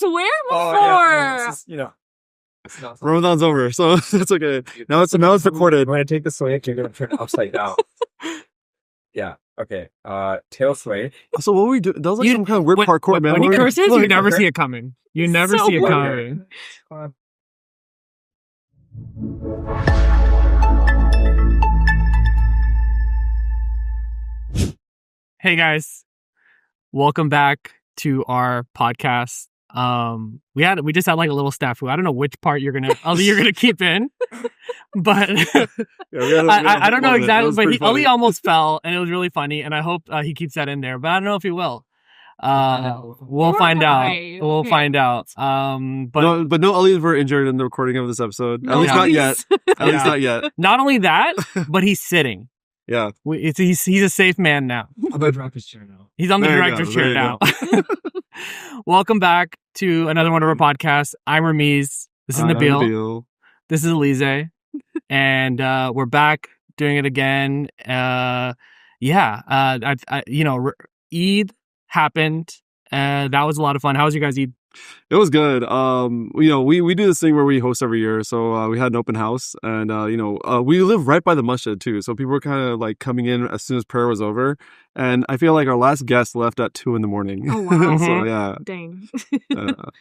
swear before. No, this is, Ramadan's over, so it's okay. Now it's recorded. When I take the sway, you're gonna turn it upside down. Yeah. Okay. Tail sway. So what we do? That was like some kind of weird parkour, man. When he curses, you never see it coming. You never see it coming. Hey guys, welcome back to our podcast. We just had like a little snafu. I don't know which part you're gonna keep in, but I don't know exactly. But Ali almost fell, and it was really funny. And I hope he keeps that in there. But I don't know if he will. We'll find out. We'll find out. But no Ali's were injured in the recording of this episode. At least not yet. At least not yet. Not only that, but he's sitting. Yeah. He's a safe man now. I'm the director's chair now. He's on the director's chair now. Welcome back to another one of our podcasts. I'm Ramiz. This is Nabil. This is Alize. And we're back doing it again. Eid happened. That was a lot of fun. How was your guys' Eid? It was good. We do this thing where we host every year. So we had an open house, and we live right by the masjid too. So people were kind of like coming in as soon as prayer was over. And I feel like our last guest left at 2 a.m. Oh wow! So yeah, dang.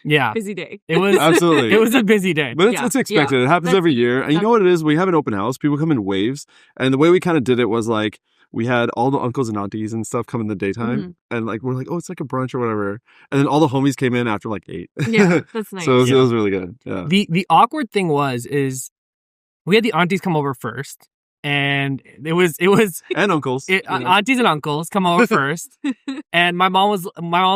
Yeah, busy day. It was absolutely. It was a busy day, but it's expected. Yeah. It happens every year. And you know what it is? We have an open house. People come in waves, and the way we kind of did it was like, we had all the uncles and aunties and stuff come in the daytime, and like we're like, oh, it's like a brunch or whatever. And then all the homies came in after like 8. Yeah, that's nice. So it was really good. Yeah. The awkward thing is we had the aunties come over first, and it was and uncles, aunties and uncles come over first, and my mom was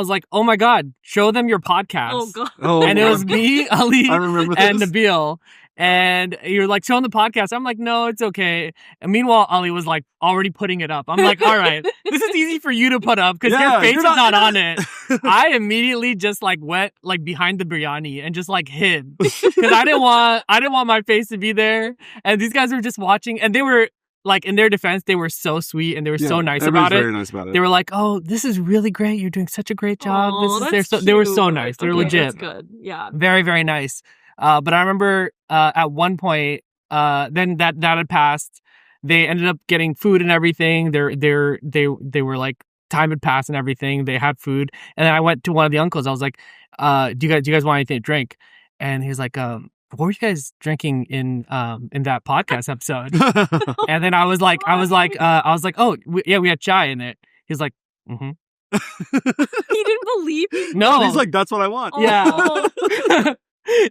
like, oh my god, show them your podcast. Oh god. And it was me, Ali, and this. Nabil. And you're like, showing the podcast. I'm like, no, it's okay. And meanwhile, Ali was like already putting it up. I'm like, all right, this is easy for you to put up because your face is not on it. I immediately just like went like behind the biryani and just like hid because I didn't want my face to be there. And these guys were just watching, and they were like, in their defense, they were so sweet and they were so nice about it. Very nice about it. They were like, oh, this is really great. You're doing such a great job. Oh, They were so nice. They were legit. That's good. Yeah. Very, very nice. But I remember at one point, then that had passed. They ended up getting food and everything. They were like, time had passed and everything. They had food, and then I went to one of the uncles. I was like, "Do you guys want anything to drink?" And he was like, "What were you guys drinking in that podcast episode?" And then I was like, "Oh, we had chai in it." He was like, "Mm-hmm." He didn't believe you? No. And he's like, that's what I want. Yeah.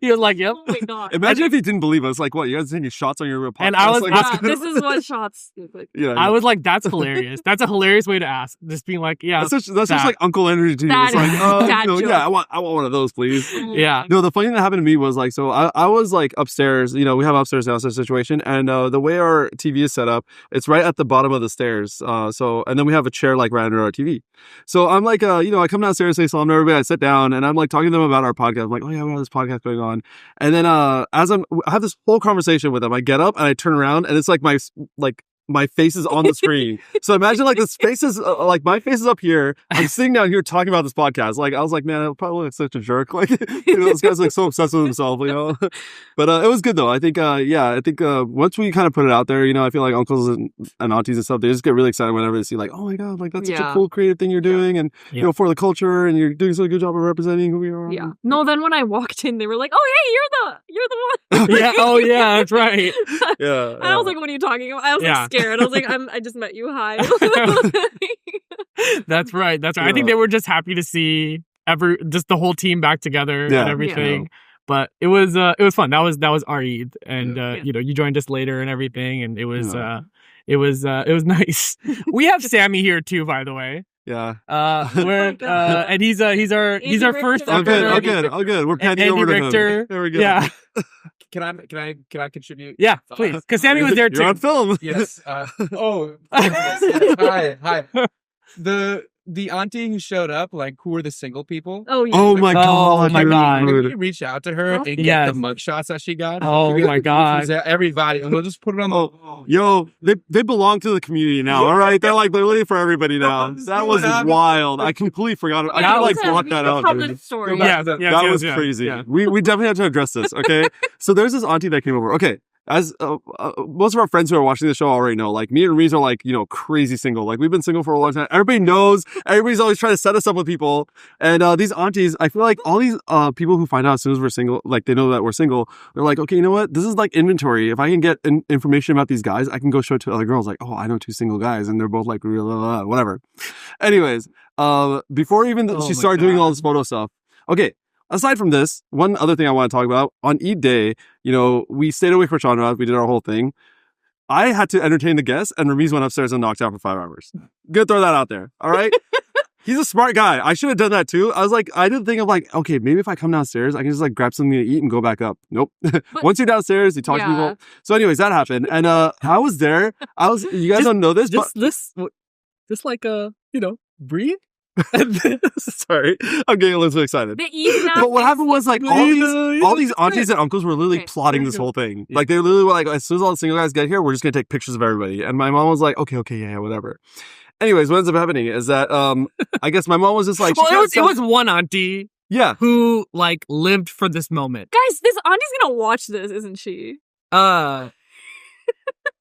He was like, yep. Oh my god. Imagine if he didn't believe us. Like, what? You guys taking shots on your podcast? And I was like, this is what shots do. Yeah. I was like, that's hilarious. That's a hilarious way to ask. Just being like, yeah. That's just like uncle energy to you. It's like, I want one of those, please. Yeah. No, the funny thing that happened to me was like, so I was like upstairs, we have upstairs downstairs situation, and the way our TV is set up, it's right at the bottom of the stairs. And then we have a chair like right under our TV. So I'm like, I come downstairs, say salam to everybody, I sit down, and I'm like talking to them about our podcast. I'm like, oh yeah, we have this podcast going on. And then I have this whole conversation with them. I get up and I turn around, and it's like my face is on the screen. So imagine like this face is like my face is up here. I'm sitting down here talking about this podcast. Like I was like, man, I probably look like such a jerk. Like this guy's like so obsessed with himself, But it was good though. I think once we kind of put it out there, I feel like uncles and aunties and stuff, they just get really excited whenever they see like, oh my god, like that's such a cool creative thing you're doing, and for the culture, and you're doing such a good job of representing who we are. Yeah. No, then when I walked in, they were like, oh hey, you're the one. Yeah. Oh yeah, that's right. Yeah. And I was like, what are you talking about? I was like scared. I was like, I just met you. Hi. That's right. Yeah. I think they were just happy to see just the whole team back together and everything. Yeah. But it was fun. That was our Eid, and you joined us later and everything, and it was nice. We have Sammy here too, by the way. Yeah. And he's our first. All good. We're panning over to him. There we go. Yeah. Can I contribute? Yeah, please. Because Sammy was there too. You're on film. Yes. Hi. The the auntie who showed up, like, who were the single people? Oh yeah. Oh my god! Oh my God. Can we reach out to her and get Yes. the mugshots that she got? Oh my God. Everybody, and we'll just put it on the. Oh, yo, they belong to the community now. All right, they're literally for everybody now. That was wild. I completely forgot. I That could was- block that out, Public dude. story. Yeah. That was crazy. Yeah. We definitely have to address this. Okay, so there's this auntie that came over. Okay. As most of our friends who are watching the show already know, like me and Reese are like, crazy single. Like we've been single for a long time. Everybody knows. Everybody's always trying to set us up with people. And these aunties, I feel like all these people who find out as soon as we're single, like they know that we're single, they're like, okay, you know what? This is like inventory. If I can get information about these guys, I can go show it to other girls. Like, oh, I know 2 single guys, and they're both like, whatever. Anyways, before even she started doing all this photo stuff. Okay. Aside from this, one other thing I want to talk about, on Eid Day, we stayed awake for Chandra. We did our whole thing. I had to entertain the guests, and Ramiz went upstairs and knocked out for 5 hours. Gonna throw that out there, all right? He's a smart guy. I should have done that too. I didn't think of like, okay, maybe if I come downstairs, I can just like grab something to eat and go back up. Nope. Once you're downstairs, you talk to people. So anyways, that happened. And I was there. You guys don't know this, but... Just like, breathe? Sorry, I'm getting a little too excited. The But what happened was like all these aunties and uncles were literally plotting this whole thing. Like they literally were like, as soon as all the single guys get here, we're just gonna take pictures of everybody. And my mom was like, okay, yeah, whatever. Anyways, what ends up happening is that I guess my mom was just like, well, it was one auntie, yeah, who like lived for this moment. Guys, this auntie's gonna watch this, isn't she?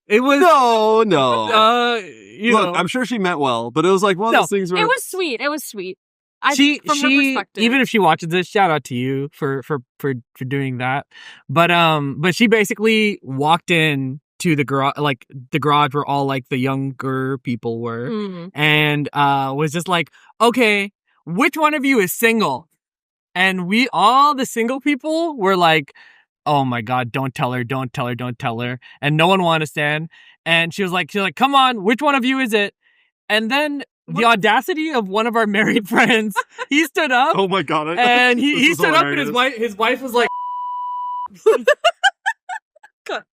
It was no. Look, I'm sure she meant well, but it was like one of those things where It was sweet. From her perspective. Even if she watches this, shout out to you for doing that. But she basically walked in to the garage where all like the younger people were, and was just like, okay, which one of you is single? And all the single people were like, oh my God, don't tell her. And no one wanted to stand. And she was like, come on, which one of you is it? And then the audacity of one of our married friends, he stood up. Oh my God. And he stood up, and his wife was like, cut.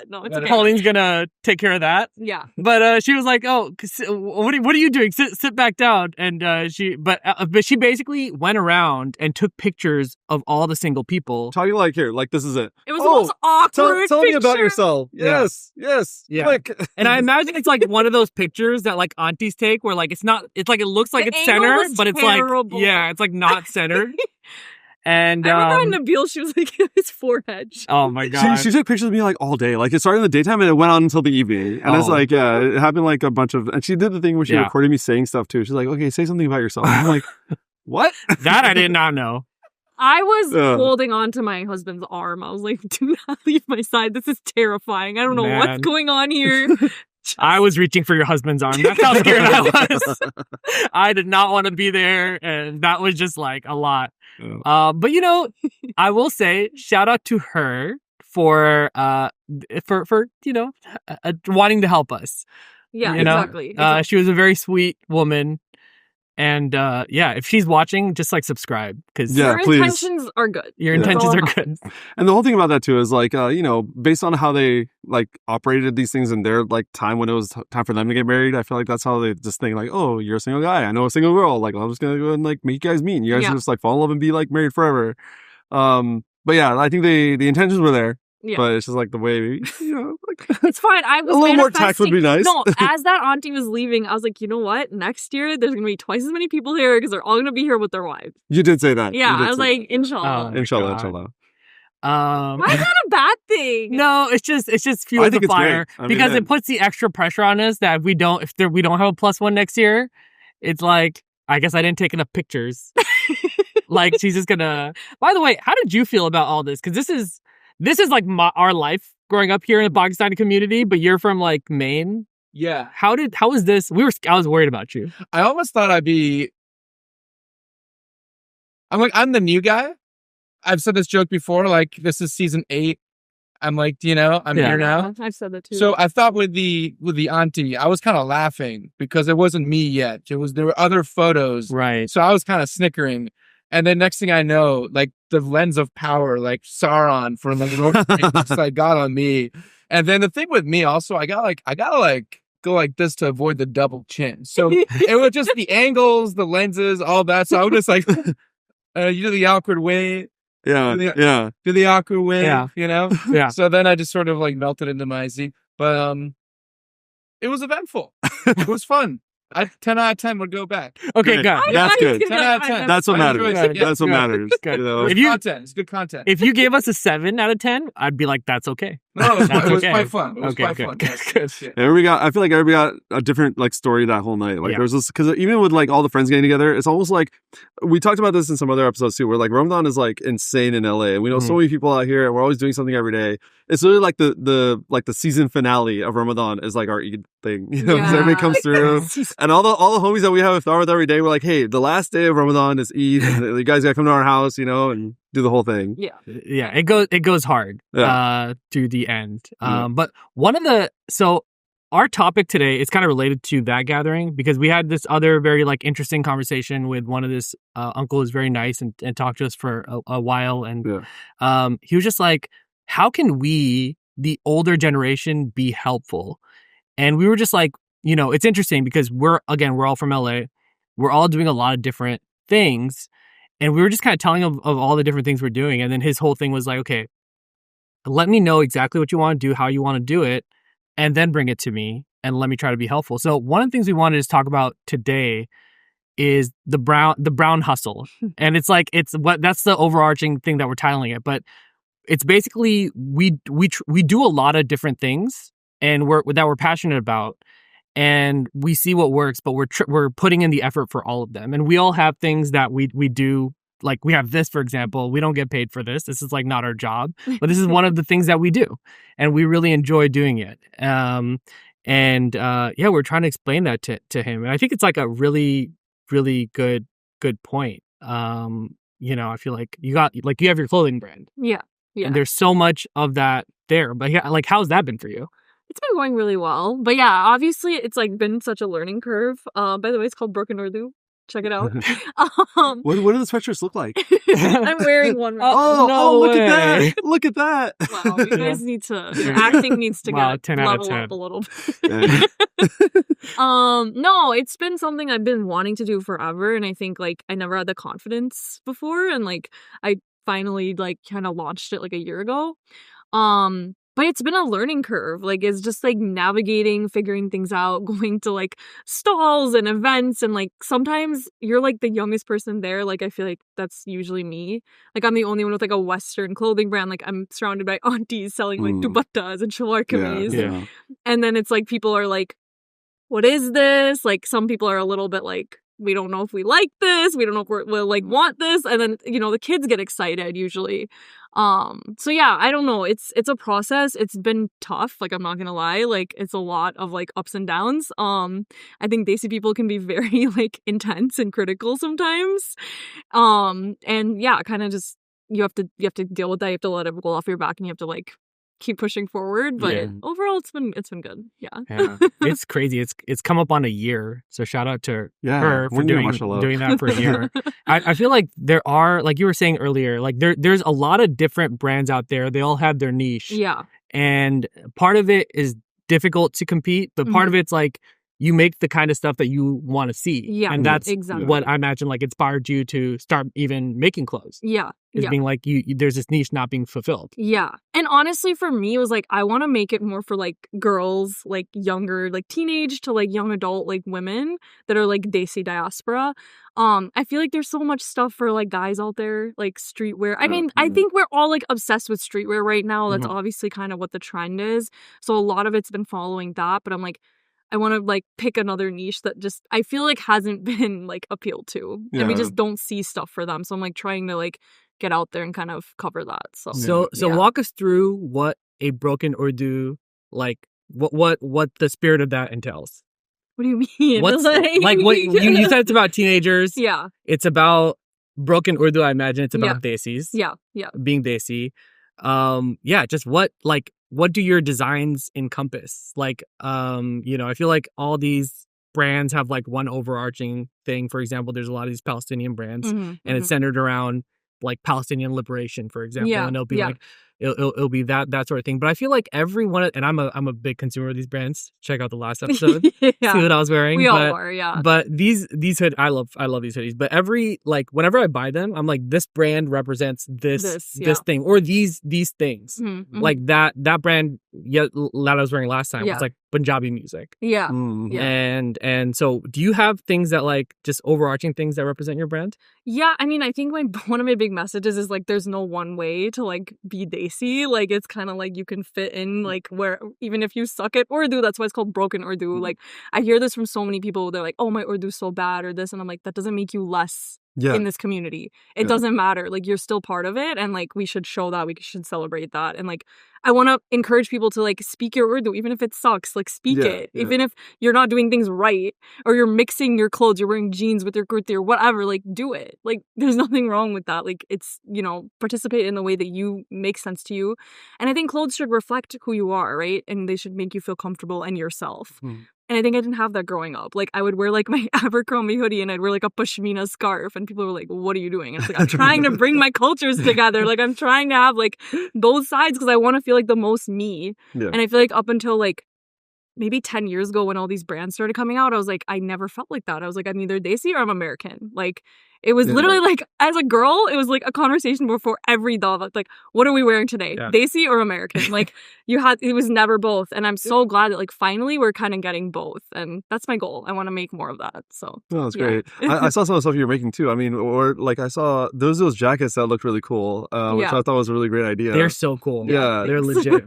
No, it's okay. Pauline's gonna take care of that. Yeah. But she was like, oh, what are you doing? Sit back down. And she basically went around and took pictures of all the single people. Talking like here, like this is it. It was the most awkward Tell me picture. about yourself. Yes. Yeah. Quick. And I imagine it's like one of those pictures that like aunties take where like it's like it looks like The it's angle centered, was but it's terrible. like, yeah, it's like not centered. And I remember when Nabil, she was like his forehead. oh my God. She took pictures of me like all day. Like it started in the daytime and it went on until the evening. And it's like, yeah, it happened like a bunch of, and she did the thing where she recorded me saying stuff too. She's like, okay, say something about yourself. I'm like, what? That I did not know. I was holding on to my husband's arm. I was like, do not leave my side. This is terrifying. I don't know what's going on here. I was reaching for your husband's arm. That's how scared I was. I did not want to be there. And that was just like a lot. But I will say, shout out to her for wanting to help us. Yeah, exactly. She was a very sweet woman. And if she's watching, just like subscribe because your intentions are good. Your intentions are good. And the whole thing about that too is like, based on how they like operated these things in their like time when it was time for them to get married, I feel like that's how they just think like, oh, you're a single guy, I know a single girl, like I'm just gonna go and like make you guys meet. You guys can just like fall in love and be like married forever. But yeah, I think the intentions were there. Yeah. But it's just like the way, it's fine. I was a little more tact would be nice. No, as that auntie was leaving, I was like, you know what? Next year, there's going to be twice as many people here because they're all going to be here with their wives. You did say that. Yeah, I was like, inshallah. Inshallah. Why is that a bad thing? No, it's just fuel the fire because it puts the extra pressure on us that if we don't have a +1 next year, it's like, I guess I didn't take enough pictures. Like she's just gonna. By the way, how did you feel about all this? Because this is like our life growing up here in the Pakistani community, but you're from like Maine. Yeah. How was this? I was worried about you. I almost thought I'm the new guy. I've said this joke before, like this is season 8. I'm like, I'm here now. I've said that too. So I thought with the auntie, I was kind of laughing because it wasn't me yet. There were other photos. Right. So I was kind of snickering. And then next thing I know, like the lens of power, like Sauron from the Lord of the Rings, just like got on me. And then the thing with me also, I gotta go like this to avoid the double chin. So it was just the angles, the lenses, all that. So I was just like, you do the awkward way. Yeah. Do the awkward way. Yeah. You know? Yeah. So then I just sort of like melted into my Z. But it was eventful. It was fun. 10 out of 10 would go back. Okay, Good. good. That's good. 10 out of 10. That's what I enjoyed matters. it. That's what Yeah. matters. Good. You know? If you- Content. It's good content. If you gave us a 7 out of 10, I'd be like, that's okay. No, it was, That's it was okay. quite fun. It was Okay, quite good, fun. good, Yes. good. Yeah. I feel like everybody got a different like story that whole night. Like Yeah. there was this, because even with like all the friends getting together, it's almost like we talked about this in some other episodes too, where like Ramadan is like insane in LA. We know so many people out here, and we're always doing something every day. It's literally like the season finale of Ramadan is like our Eid thing, you know, because everybody comes through, and all the homies that we have iftar with every day, we're like, hey, the last day of Ramadan is Eid, and you guys gotta come to our house, you know, and do the whole thing. Yeah. Yeah, it goes hard to the end. But so our topic today is kind of related to that gathering, because we had this other very like interesting conversation with one of this uncle who's very nice and talked to us for a while, and he was just like, how can we, the older generation, be helpful? And we were just like, you know, it's interesting because we're all from LA. We're all doing a lot of different things. And we were just kind of telling him of all the different things we're doing. And then his whole thing was like, okay, let me know exactly what you want to do, how you want to do it, and then bring it to me and let me try to be helpful. So one of the things we wanted to talk about today is the brown hustle. And it's like, that's the overarching thing that we're titling it. But it's basically, we do a lot of different things and we're passionate about. And we see what works, but we're putting in the effort for all of them. And we all have things that we do. Like we have this, for example. We don't get paid for this. This is like not our job, but this is one of the things that we do, and we really enjoy doing it. We're trying to explain that to him, and I think it's like a really, really good point. You know, I feel like you have your clothing brand, Yeah. and there's so much of that there. But yeah, like how's that been for you? It's been going really well. But yeah, obviously it's like been such a learning curve. By the way, it's called Broken Urdu. Check it out. What do the sweatshirts look like? I'm wearing one right Look at that. Look at that. now. Wow, you guys need to, your acting needs to Wow, get 10 out of level 10. up a little bit. No, it's been something I've been wanting to do forever. And I think like I never had the confidence before. And like I finally like kind of launched it like a year ago. But it's been a learning curve. Like, it's just like navigating, figuring things out, going to like stalls and events. And like sometimes you're like the youngest person there. Like, I feel like that's usually me. Like, I'm the only one with like a Western clothing brand. Like, I'm surrounded by aunties selling like dupattas and shalwar kameez. Yeah. And then it's like people are like, what is this? Like, some people are a little bit like, we don't know if we like this. We don't know if we'll like want this. And then, you know, the kids get excited usually. So yeah, I don't know. It's a process. It's been tough. Like, I'm not going to lie. Like, it's a lot of like ups and downs. I think Desi people can be very like intense and critical sometimes. And yeah, kind of just, you have to deal with that. You have to let it roll off your back and you have to like keep pushing forward, but overall it's been good. Yeah. It's crazy. It's come up on a year, so shout out to her for we're doing that for a year. I feel like there are, like you were saying earlier, like there's a lot of different brands out there. They all have their niche. Yeah. And part of it is difficult to compete, but part of it's like you make the kind of stuff that you want to see. Yeah. And that's exactly what I imagine like inspired you to start even making clothes. Yeah. Is being like there's this niche not being fulfilled. Yeah. And honestly, for me, it was like, I want to make it more for like girls, like younger, like teenage to like young adult, like women that are like Desi diaspora. I feel like there's so much stuff for like guys out there, like streetwear. I mean, I think we're all like obsessed with streetwear right now. That's obviously kind of what the trend is. So a lot of it's been following that, but I'm like, I want to like pick another niche that just, I feel like hasn't been like appealed to. And we just don't see stuff for them. So I'm like trying to like get out there and kind of cover that. So walk us through what a broken Urdu, like what the spirit of that entails. What do you mean? What's like what you said it's about teenagers. Yeah. It's about broken Urdu, I imagine. It's about Desis. Yeah. Yeah. Being Desi. Just what do your designs encompass? Like, you know, I feel like all these brands have like one overarching thing. For example, there's a lot of these Palestinian brands and it's centered around like Palestinian liberation, for example. And they'll be like it'll be that sort of thing. But I feel like everyone, and I'm a big consumer of these brands. Check out the last episode. See what I was wearing. We all are, yeah. But these hood, I love these hoodies. But whenever I buy them, I'm like, this brand represents this thing or these things. Mm-hmm. Like that brand that I was wearing last time was like Punjabi music. Yeah. Mm. Yeah. And so do you have things that like just overarching things that represent your brand? Yeah, I mean, I think one of my big messages is like there's no one way to like be Desi. Like it's kind of like you can fit in like where even if you suck at Urdu, that's why it's called broken Urdu. Like I hear this from so many people. They're like, "Oh, my Urdu's so bad," or this, and I'm like, that doesn't make you less in this community. It doesn't matter. Like you're still part of it, and like we should show that. We should celebrate that. And like I want to encourage people to like speak your Urdu, even if it sucks. Like speak it, even if you're not doing things right or you're mixing your clothes, you're wearing jeans with your kurti or whatever. Like do it. Like there's nothing wrong with that. Like it's participate in the way that you make sense to you. And I think clothes should reflect who you are, right? And they should make you feel comfortable and yourself. And I think I didn't have that growing up. Like, I would wear, like, my Abercrombie hoodie and I'd wear, like, a pashmina scarf. And people were like, what are you doing? And it's like, I'm trying to bring my cultures together. Like, I'm trying to have, like, both sides because I want to feel, like, the most me. Yeah. And I feel like up until, like, maybe 10 years ago when all these brands started coming out, I was like, I never felt like that. I was like, I'm either Desi or I'm American. Like, it was literally like, as a girl, it was like a conversation before every doll. Like, what are we wearing today? Yeah. Desi or American? Like, it was never both. And I'm so glad that like finally we're kind of getting both. And that's my goal. I want to make more of that. So. Oh, that's great. I saw some of the stuff you were making too. I mean, or like I saw those jackets that looked really cool, which I thought was a really great idea. They're so cool. Yeah. They're legit.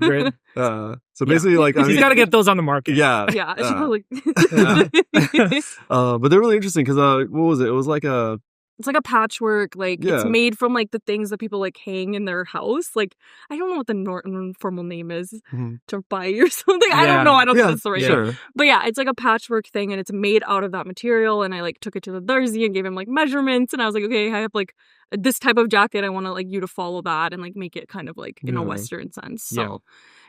So basically, like, you got to get those on the market. Yeah. Yeah. But they're really interesting because what was it? It was like it's like a patchwork, like it's made from like the things that people like hang in their house. Like I don't know what the formal name is, turpai or something. I don't know. I don't think that's the right name. But yeah, it's like a patchwork thing and it's made out of that material. And I like took it to the darzi and gave him like measurements. And I was like, okay, I have like this type of jacket. I want to like you to follow that and like make it kind of like in a Western sense. So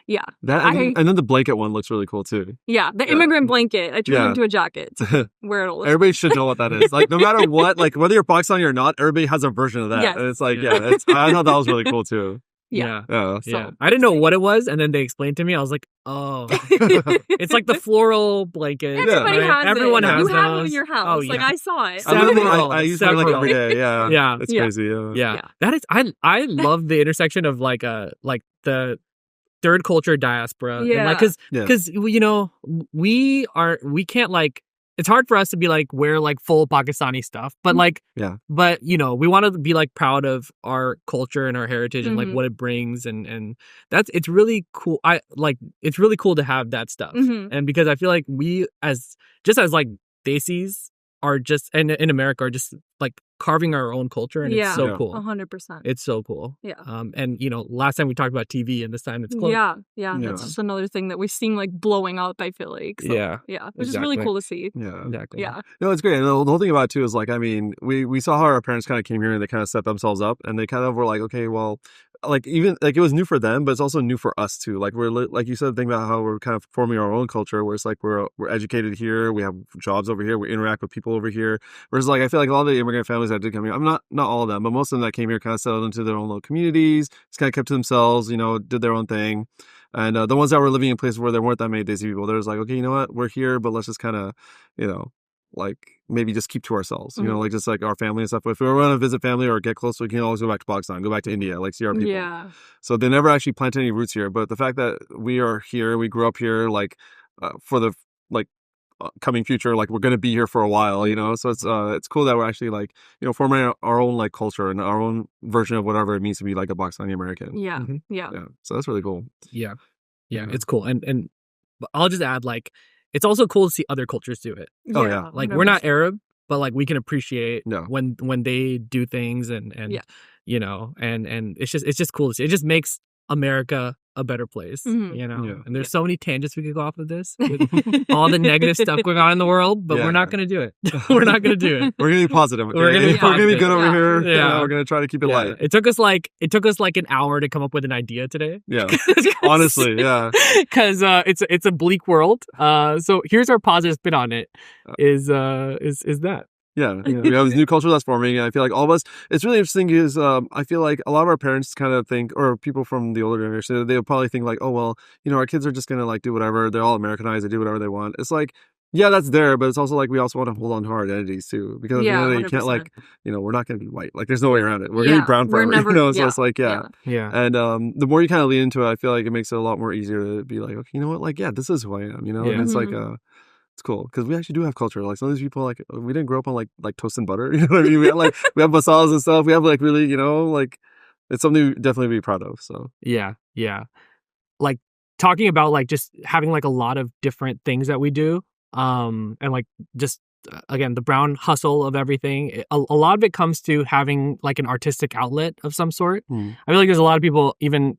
yeah. And then the blanket one looks really cool too. Yeah, the immigrant blanket. I turned it into a jacket. Wear it all. Everybody should know what that is. Like no matter what, like whether you're Pakistani or not, everybody has a version of that. Yes. And it's like, I thought that was really cool too. Yeah. So, I didn't know what it was, and then they explained to me. I was like, oh, it's like the floral blanket. Everybody has Everyone it. has You those. have one in your house. Oh, like I saw it. I use it like every day. Yeah. It's crazy. Yeah. That is. I love the intersection of like the third culture diaspora. Yeah. Because we can't like. It's hard for us to be like wear like full Pakistani stuff, but like, but we want to be like proud of our culture and our heritage and like what it brings, and it's really cool. It's really cool to have that stuff, and because I feel like we as like Desis are just and in America are just like carving our own culture, and it's so cool. 100%. It's so cool. Yeah. And last time we talked about TV, and this time it's clothes. Yeah. That's just another thing that we've seen like blowing up. I feel like. So, which is really cool to see. Yeah, exactly. Yeah. No, it's great. And the whole thing about it too is like, I mean, we saw how our parents kind of came here and they kind of set themselves up, and they kind of were like, okay, well, like even like it was new for them, but it's also new for us too. Like we're like you said, think about how we're kind of forming our own culture, where it's like we're educated here, we have jobs over here, we interact with people over here. Whereas like I feel like a lot of the immigrant families that did come here, I'm not all of them, but most of them that came here kind of settled into their own little communities, just kind of kept to themselves, did their own thing. And the ones that were living in places where there weren't that many Desi people, they're just like, okay, you know what, we're here, but let's just kind of, like maybe just keep to ourselves, like just like our family and stuff. If we want to visit family or get close, we can always go back to Pakistan, go back to India, like see our people. Yeah. So they never actually planted any roots here. But the fact that we are here, we grew up here, like for the like coming future, like we're going to be here for a while, so it's cool that we're actually like, forming our own like culture and our own version of whatever it means to be like a Pakistani American. Yeah. So that's really cool. Yeah. It's cool. And I'll just add like, it's also cool to see other cultures do it. Oh yeah. Like 100%. We're not Arab, but like we can appreciate when they do things and and it's just cool to see. It just makes America a better place, and there's so many tangents we could go off of this with all the negative stuff going on in the world, but we're not going to do it. We're not going to do it. We're going to be positive. Okay? We're going to be good over here. Yeah. We're going to try to keep it light. It took us like an hour to come up with an idea today. Yeah. Honestly, yeah. Because it's a bleak world. So here's our positive spin on it. Is that. we have this new culture that's forming, and I feel like all of us, it's really interesting because I feel like a lot of our parents kind of think, or people from the older generation, they'll probably think like, oh, well, our kids are just going to like do whatever. They're all Americanized. They do whatever they want. It's like, yeah, that's there, but it's also like we also want to hold on to our identities too, because at the end of the day, you can't like, we're not going to be white. Like, there's no way around it. We're going to be brown forever. So it's like, yeah. And the more you kind of lean into it, I feel like it makes it a lot more easier to be like, okay, you know what, like, yeah, this is who I am, and it's like, it's cool because we actually do have culture. Like some of these people, like we didn't grow up on like toast and butter. You know what I mean? We have masalas and stuff. We have like really, like it's something we definitely be proud of. So yeah. Like talking about like just having like a lot of different things that we do, and like just again the brown hustle of everything. A lot of it comes to having like an artistic outlet of some sort. I feel like there's a lot of people even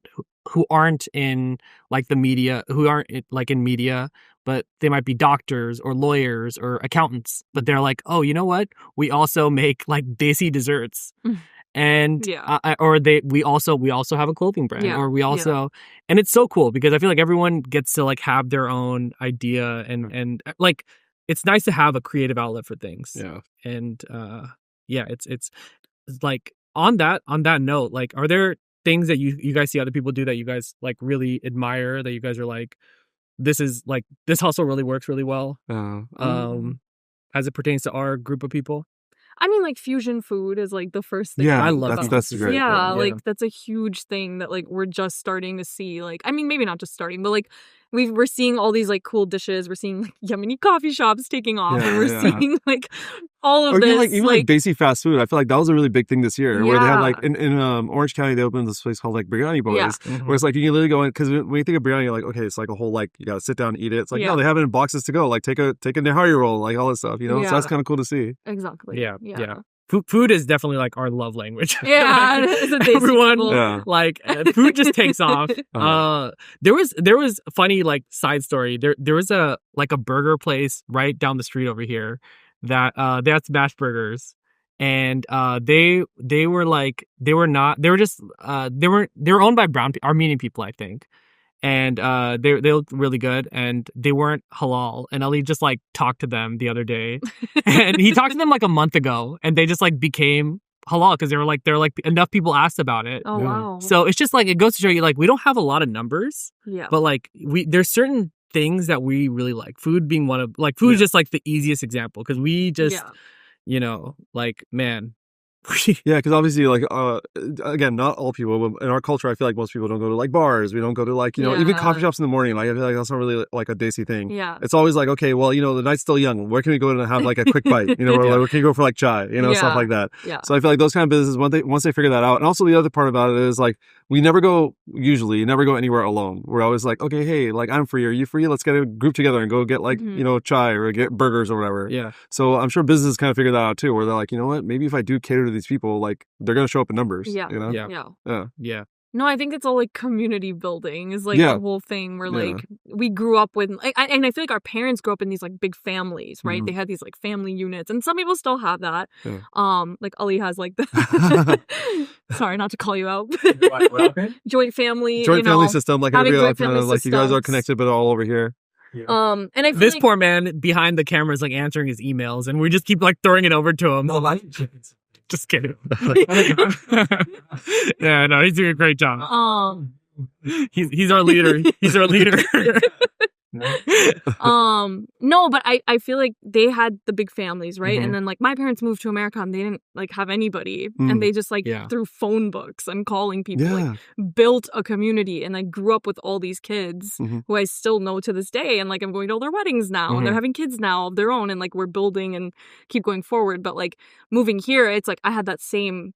who aren't in like the media, who aren't like in media, but they might be doctors or lawyers or accountants, but they're like, oh, you know what? We also make like desi desserts. And we also have a clothing brand, or we also, and it's so cool because I feel like everyone gets to like have their own idea, and like it's nice to have a creative outlet for things. And it's like on that note, like, are there things that you guys see other people do that you guys like really admire, that you guys are like, this hustle really works really well, as it pertains to our group of people? I mean, like fusion food is like the first thing. I love that's great. Yeah, like that's a huge thing that like we're just starting to see. Like, I mean, maybe not just starting, but like we're seeing all these like cool dishes. We're seeing like Yemeni coffee shops taking off, and we're seeing like all of this. Even like basic fast food. I feel like that was a really big thing this year, where they had like in Orange County, they opened this place called like Biryani Boys, where it's like you can literally go in, because when you think of biryani, you're like, okay, it's like a whole like you gotta sit down and eat it. It's like no, they have it in boxes to go. Like take a nihari roll, like all this stuff, So that's kind of cool to see. Exactly. Yeah. Food is definitely like our love language. Yeah, it's a everyone like food just takes off. There was a funny like side story. There was a burger place right down the street over here that they had smash burgers, and they were owned by Armenian people, I think. And they looked really good, and they weren't halal. And Ali just like talked to them the other day, and he talked to them like a month ago, and they just like became halal because they're like enough people asked about it. Oh wow! So it's just like it goes to show you like we don't have a lot of numbers, but like there's certain things that we really like. Food being one of like food is just like the easiest example because we just like man. Yeah, because obviously, like, again, not all people, but in our culture, I feel like most people don't go to like bars. We don't go to like, even coffee shops in the morning. Like, I feel like that's not really like a desi thing. Yeah, it's always like, okay, well, the night's still young. Where can we go and have like a quick bite? Or like, where can you go for like chai? Stuff like that. Yeah. So I feel like those kind of businesses, once they figure that out, and also the other part about it is like we never go anywhere alone. We're always like, okay, hey, like I'm free. Are you free? Let's get a group together and go get like chai or get burgers or whatever. Yeah. So I'm sure businesses kind of figure that out too, where they're like, you know what, maybe if I do cater to these people, like they're gonna show up in numbers. Yeah. Yeah. No, I think it's all like community building is like the whole thing where like we grew up with, like, and I feel like our parents grew up in these like big families, right? They had these like family units, and some people still have that. Like Ali has like the sorry, not to call you out. Joint family system, like everybody, like you guys are connected, but all over here. Yeah. And I feel this poor man behind the camera is like answering his emails, and we just keep like throwing it over to him. No, just kidding. Yeah, no, he's doing a great job. He's our leader. He's our leader. No, but I feel like they had the big families, right? And then like my parents moved to America and they didn't like have anybody, and they just like through phone books and calling people like built a community, and I grew up with all these kids who I still know to this day, and like I'm going to all their weddings now and they're having kids now of their own, and like we're building and keep going forward. But like moving here, it's like I had that same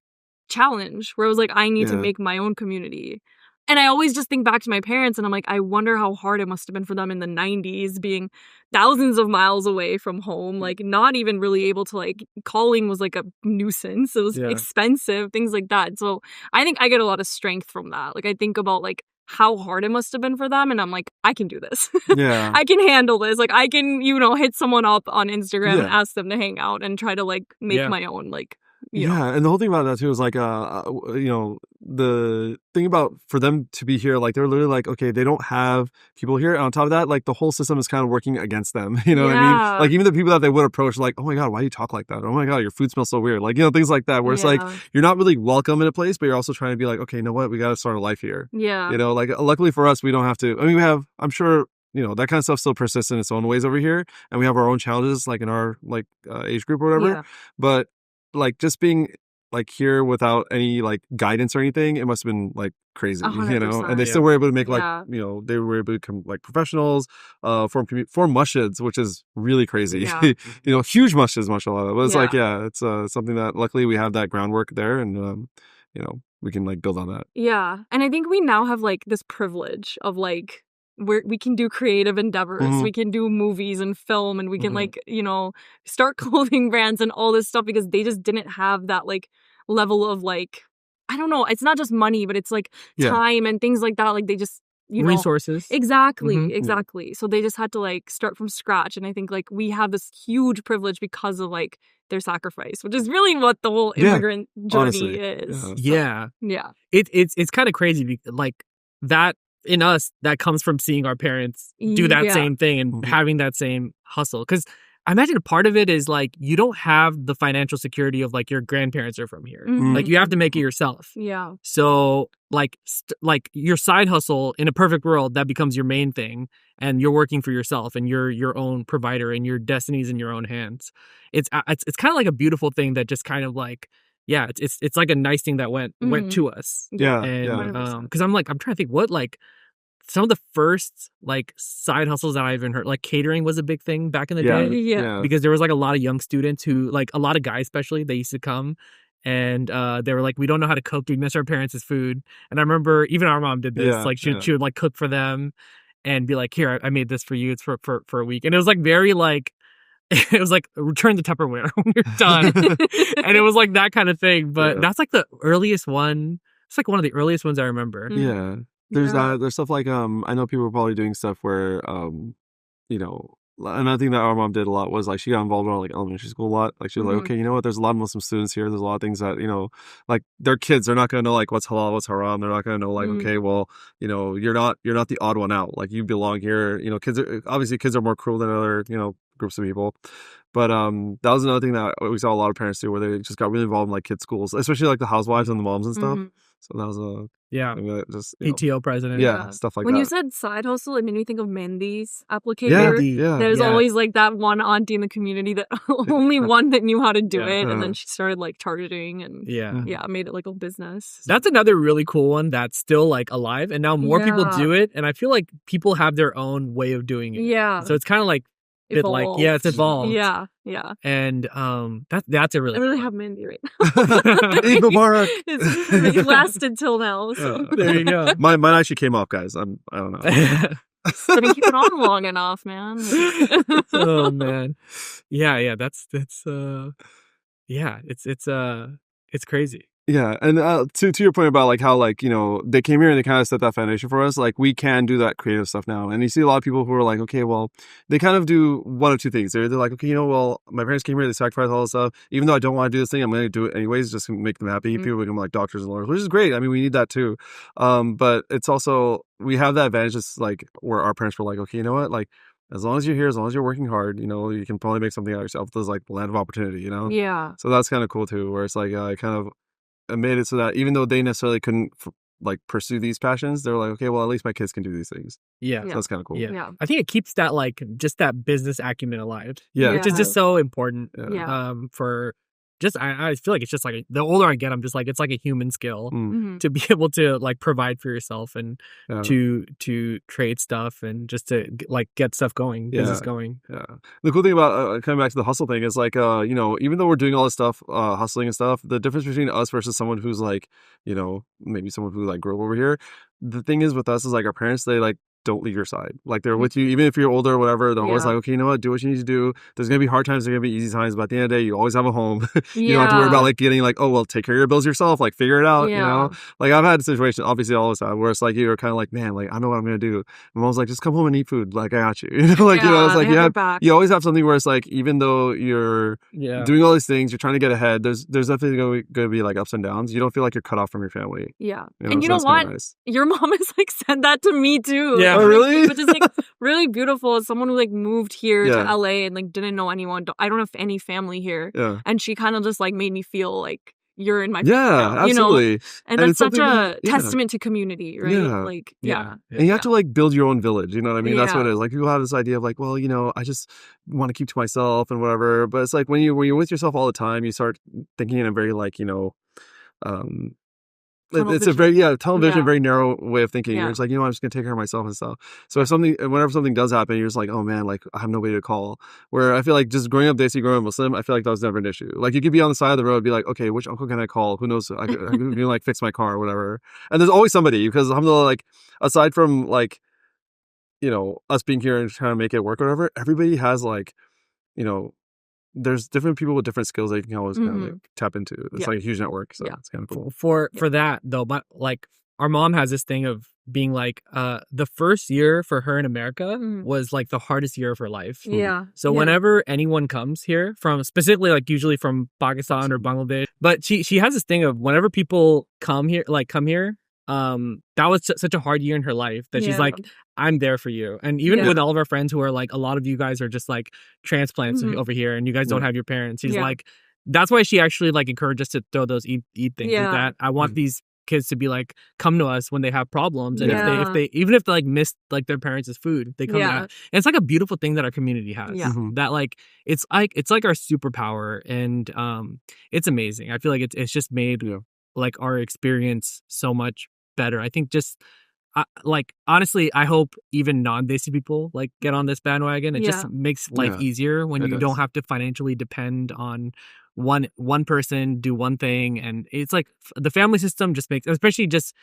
challenge where I was like, I need to make my own community. And I always just think back to my parents, and I'm like, I wonder how hard it must have been for them in the 90s, being thousands of miles away from home, like not even really able to, like, calling was like a nuisance. It was expensive, things like that. So I think I get a lot of strength from that. Like I think about like how hard it must have been for them, and I'm like, I can do this. I can handle this. Like I can, hit someone up on Instagram and ask them to hang out and try to like make my own like Yeah, and the whole thing about that too is like, the thing about for them to be here, like they're literally like, okay, they don't have people here. And on top of that, like the whole system is kind of working against them. You know what I mean? Yeah. Like even the people that they would approach, like, oh my god, why do you talk like that? Oh my god, your food smells so weird. Like things like that, where it's like you're not really welcome in a place, but you're also trying to be like, okay, you know what, we got to start a life here. Yeah. Like luckily for us, we don't have to. I mean, we have. I'm sure. That kind of stuff still persists in its own ways over here, and we have our own challenges, like in our age group or whatever. Yeah. But like just being like here without any like guidance or anything, it must have been like crazy, 100%. and they still were able to make like Yeah. they were able to become like professionals, form mushids, which is really crazy. Yeah. Huge mushids, mashallah. But it's Yeah. like, it's something that luckily we have that groundwork there, and we can like build on that. Yeah. And I think we now have like this privilege of like we can do creative endeavors. Mhm. We can do movies and film, and we can Mhm. like, start clothing brands and all this stuff because they just didn't have that like level of like, I don't know, it's not just money, but it's like Yeah. time and things like that. Like they just, Resources. Exactly, Mhm. exactly. So they just had to like start from scratch. And I think like we have this huge privilege because of like their sacrifice, which is really what the whole Yeah, immigrant journey honestly, is. yeah. So, Yeah. yeah. It's kind of crazy, like that in us, that comes from seeing our parents do that Yeah. same thing and Mhm. having that same hustle. Because I imagine a part of it is like you don't have the financial security of like your grandparents are from here. Mhm. Like you have to make it yourself. Yeah. So like your side hustle in a perfect world, that becomes your main thing, and you're working for yourself and you're your own provider and your destiny's in your own hands. It's kind of like a beautiful thing that just kind of like, yeah, it's like a nice thing that went Mhm. to us. Yeah, And 100%. because I'm trying to think what like some of the first like side hustles that I even heard, like catering was a big thing back in the Yeah, day, Yeah. because there was like a lot of young students who, like a lot of guys especially, they used to come and they were like, we don't know how to cook, we miss our parents' food. And I remember even our mom did this. Yeah, Like she yeah. would like cook for them and be like, here, I made this for you, it's for a week. And it was like very like it was like, return the Tupperware when you're done. And it was like that kind of thing. But Yeah. that's like the earliest one. It's like one of the earliest ones I remember. Mhm. Yeah. There's Yeah. there's stuff like I know people are probably doing stuff where another thing that our mom did a lot was like she got involved in like elementary school a lot. Like she was Mhm. like, okay, you know what? There's a lot of Muslim students here. There's a lot of things that like their kids. They're not gonna know like what's halal, what's haram. They're not gonna know like, Mhm. okay, well, you're not the odd one out. Like you belong here. Kids are more cruel than other groups of people. But that was another thing that we saw a lot of parents do, where they just got really involved in like kids' schools, especially like the housewives and the moms and stuff. Mhm. So that was Yeah. I mean, that just PTO president. yeah, stuff like when that. you said side hustle, it made me think of Mandy's applicator. Yeah, Mandy. yeah. There's Yeah. always like that one auntie in the community that only one that knew how to do Yeah. it, and Uh-huh. then she started like targeting and Yeah. yeah, made it like a business. That's another really cool one that's still like alive, and now more people Yeah. do it, and I feel like people have their own way of doing it. Yeah. So it's kind of like it's evolved. Yeah, yeah. And that's a really I really cool have Mandy right now. Eid Mubarak. It lasted till now. So. Yeah. one. There you go. Mine actually came off, guys. I don't know. Didn't keep it on long enough, man. Oh man. Yeah, that's yeah, it's crazy. Yeah, and to your point about like how like they came here and they kind of set that foundation for us. Like we can do that creative stuff now, and you see a lot of people who are like, okay, well, they kind of do one of two things. They're like, okay, well, my parents came here, they sacrificed all this stuff. Even though I don't want to do this thing, I'm going to do it anyways, just to make them happy. Mhm. People become like doctors and lawyers, which is great. I mean, we need that too. But it's also we have that advantage, just like where our parents were like, okay, you know what, like. As long as you're here, as long as you're working hard, you can probably make something out of yourself. There's like the land of opportunity, Yeah. So that's kind of cool too, where it's like I kind of made it so that even though they necessarily couldn't like pursue these passions, they're like, okay, well, at least my kids can do these things. Yeah. So that's kind of cool. Yeah. Yeah. I think it keeps that like just that business acumen alive. Yeah. Which is just so important. Yeah. For just I feel like it's just like the older I get, I'm just like it's like a human skill Mm. Mhm. to be able to like provide for yourself and Yeah. to trade stuff and just to like get stuff going, business Yeah. going. Yeah. The cool thing about coming back to the hustle thing is like, even though we're doing all this stuff, hustling and stuff, the difference between us versus someone who's like, maybe someone who like grew up over here. The thing is with us is like our parents, they like don't leave your side. Like they're with you, even if you're older or whatever. They're always like, okay, you know what? Do what you need to do. There's gonna be hard times. There's gonna be easy times. But at the end of the day, you always have a home. You don't have to worry about like getting like, oh well, take care of your bills yourself. Like figure it out. You know, like I've had situations, obviously all the time, where it's like you're kind of like, man, like I know what I'm gonna do. My mom's like, just come home and eat food. Like I got you. You know, like you know, it's like you always have something where it's like, even though you're doing all these things, you're trying to get ahead. There's definitely going to be like ups and downs. You don't feel like you're cut off from your family. Yeah, you know? And you know what? Nice. Your mom has like said that to me too. Yeah, oh, really? Which is like really beautiful. As someone who like moved here to LA and like didn't know anyone. I don't have any family here. Yeah, and she kind of just like made me feel like you're in my family now, absolutely. You know? And that's such a testament to community, right? Like and you have to like build your own village. You know what I mean? That's what it is. Like people have this idea of like, well, you know, I just want to keep to myself and whatever. But it's like when you're with yourself all the time, you start thinking in a very like, you know, it's a very tunnel vision, very narrow way of thinking. You're just like, you know, I'm just gonna take care of myself and stuff. So whenever something does happen, you're just like, oh man, like I have nobody to call. Where I feel like just growing up Desi, growing up Muslim, I feel like that was never an issue. Like you could be on the side of the road, be like, okay, which uncle can I call? Who knows? I can like fix my car or whatever. And there's always somebody, because alhamdulillah, like aside from like, you know, us being here and trying to make it work or whatever, everybody has like, you know, there's different people with different skills that you can always kind of like tap into. It's like a huge network, so it's kind of cool. For that though, but like our mom has this thing of being like, the first year for her in America was like the hardest year of her life. Yeah. So whenever anyone comes here from, specifically like usually from Pakistan or Bangladesh, but she has this thing of whenever people come here, that was such a hard year in her life that she's like, I'm there for you. And even with all of our friends who are like, a lot of you guys are just like transplants over here and you guys don't have your parents. She's like, that's why she actually like encouraged us to throw those eat things. Is that I want these kids to be like, come to us when they have problems. And if they even if they like missed like their parents' food, they come to us. And it's like a beautiful thing that our community has. That like it's like our superpower, and it's amazing. I feel like it's just made like our experience so much better. I think just like honestly, I hope even non-Desi people like get on this bandwagon. It just makes life easier when you don't have to financially depend on one person do one thing. And it's like the family system just makes, especially just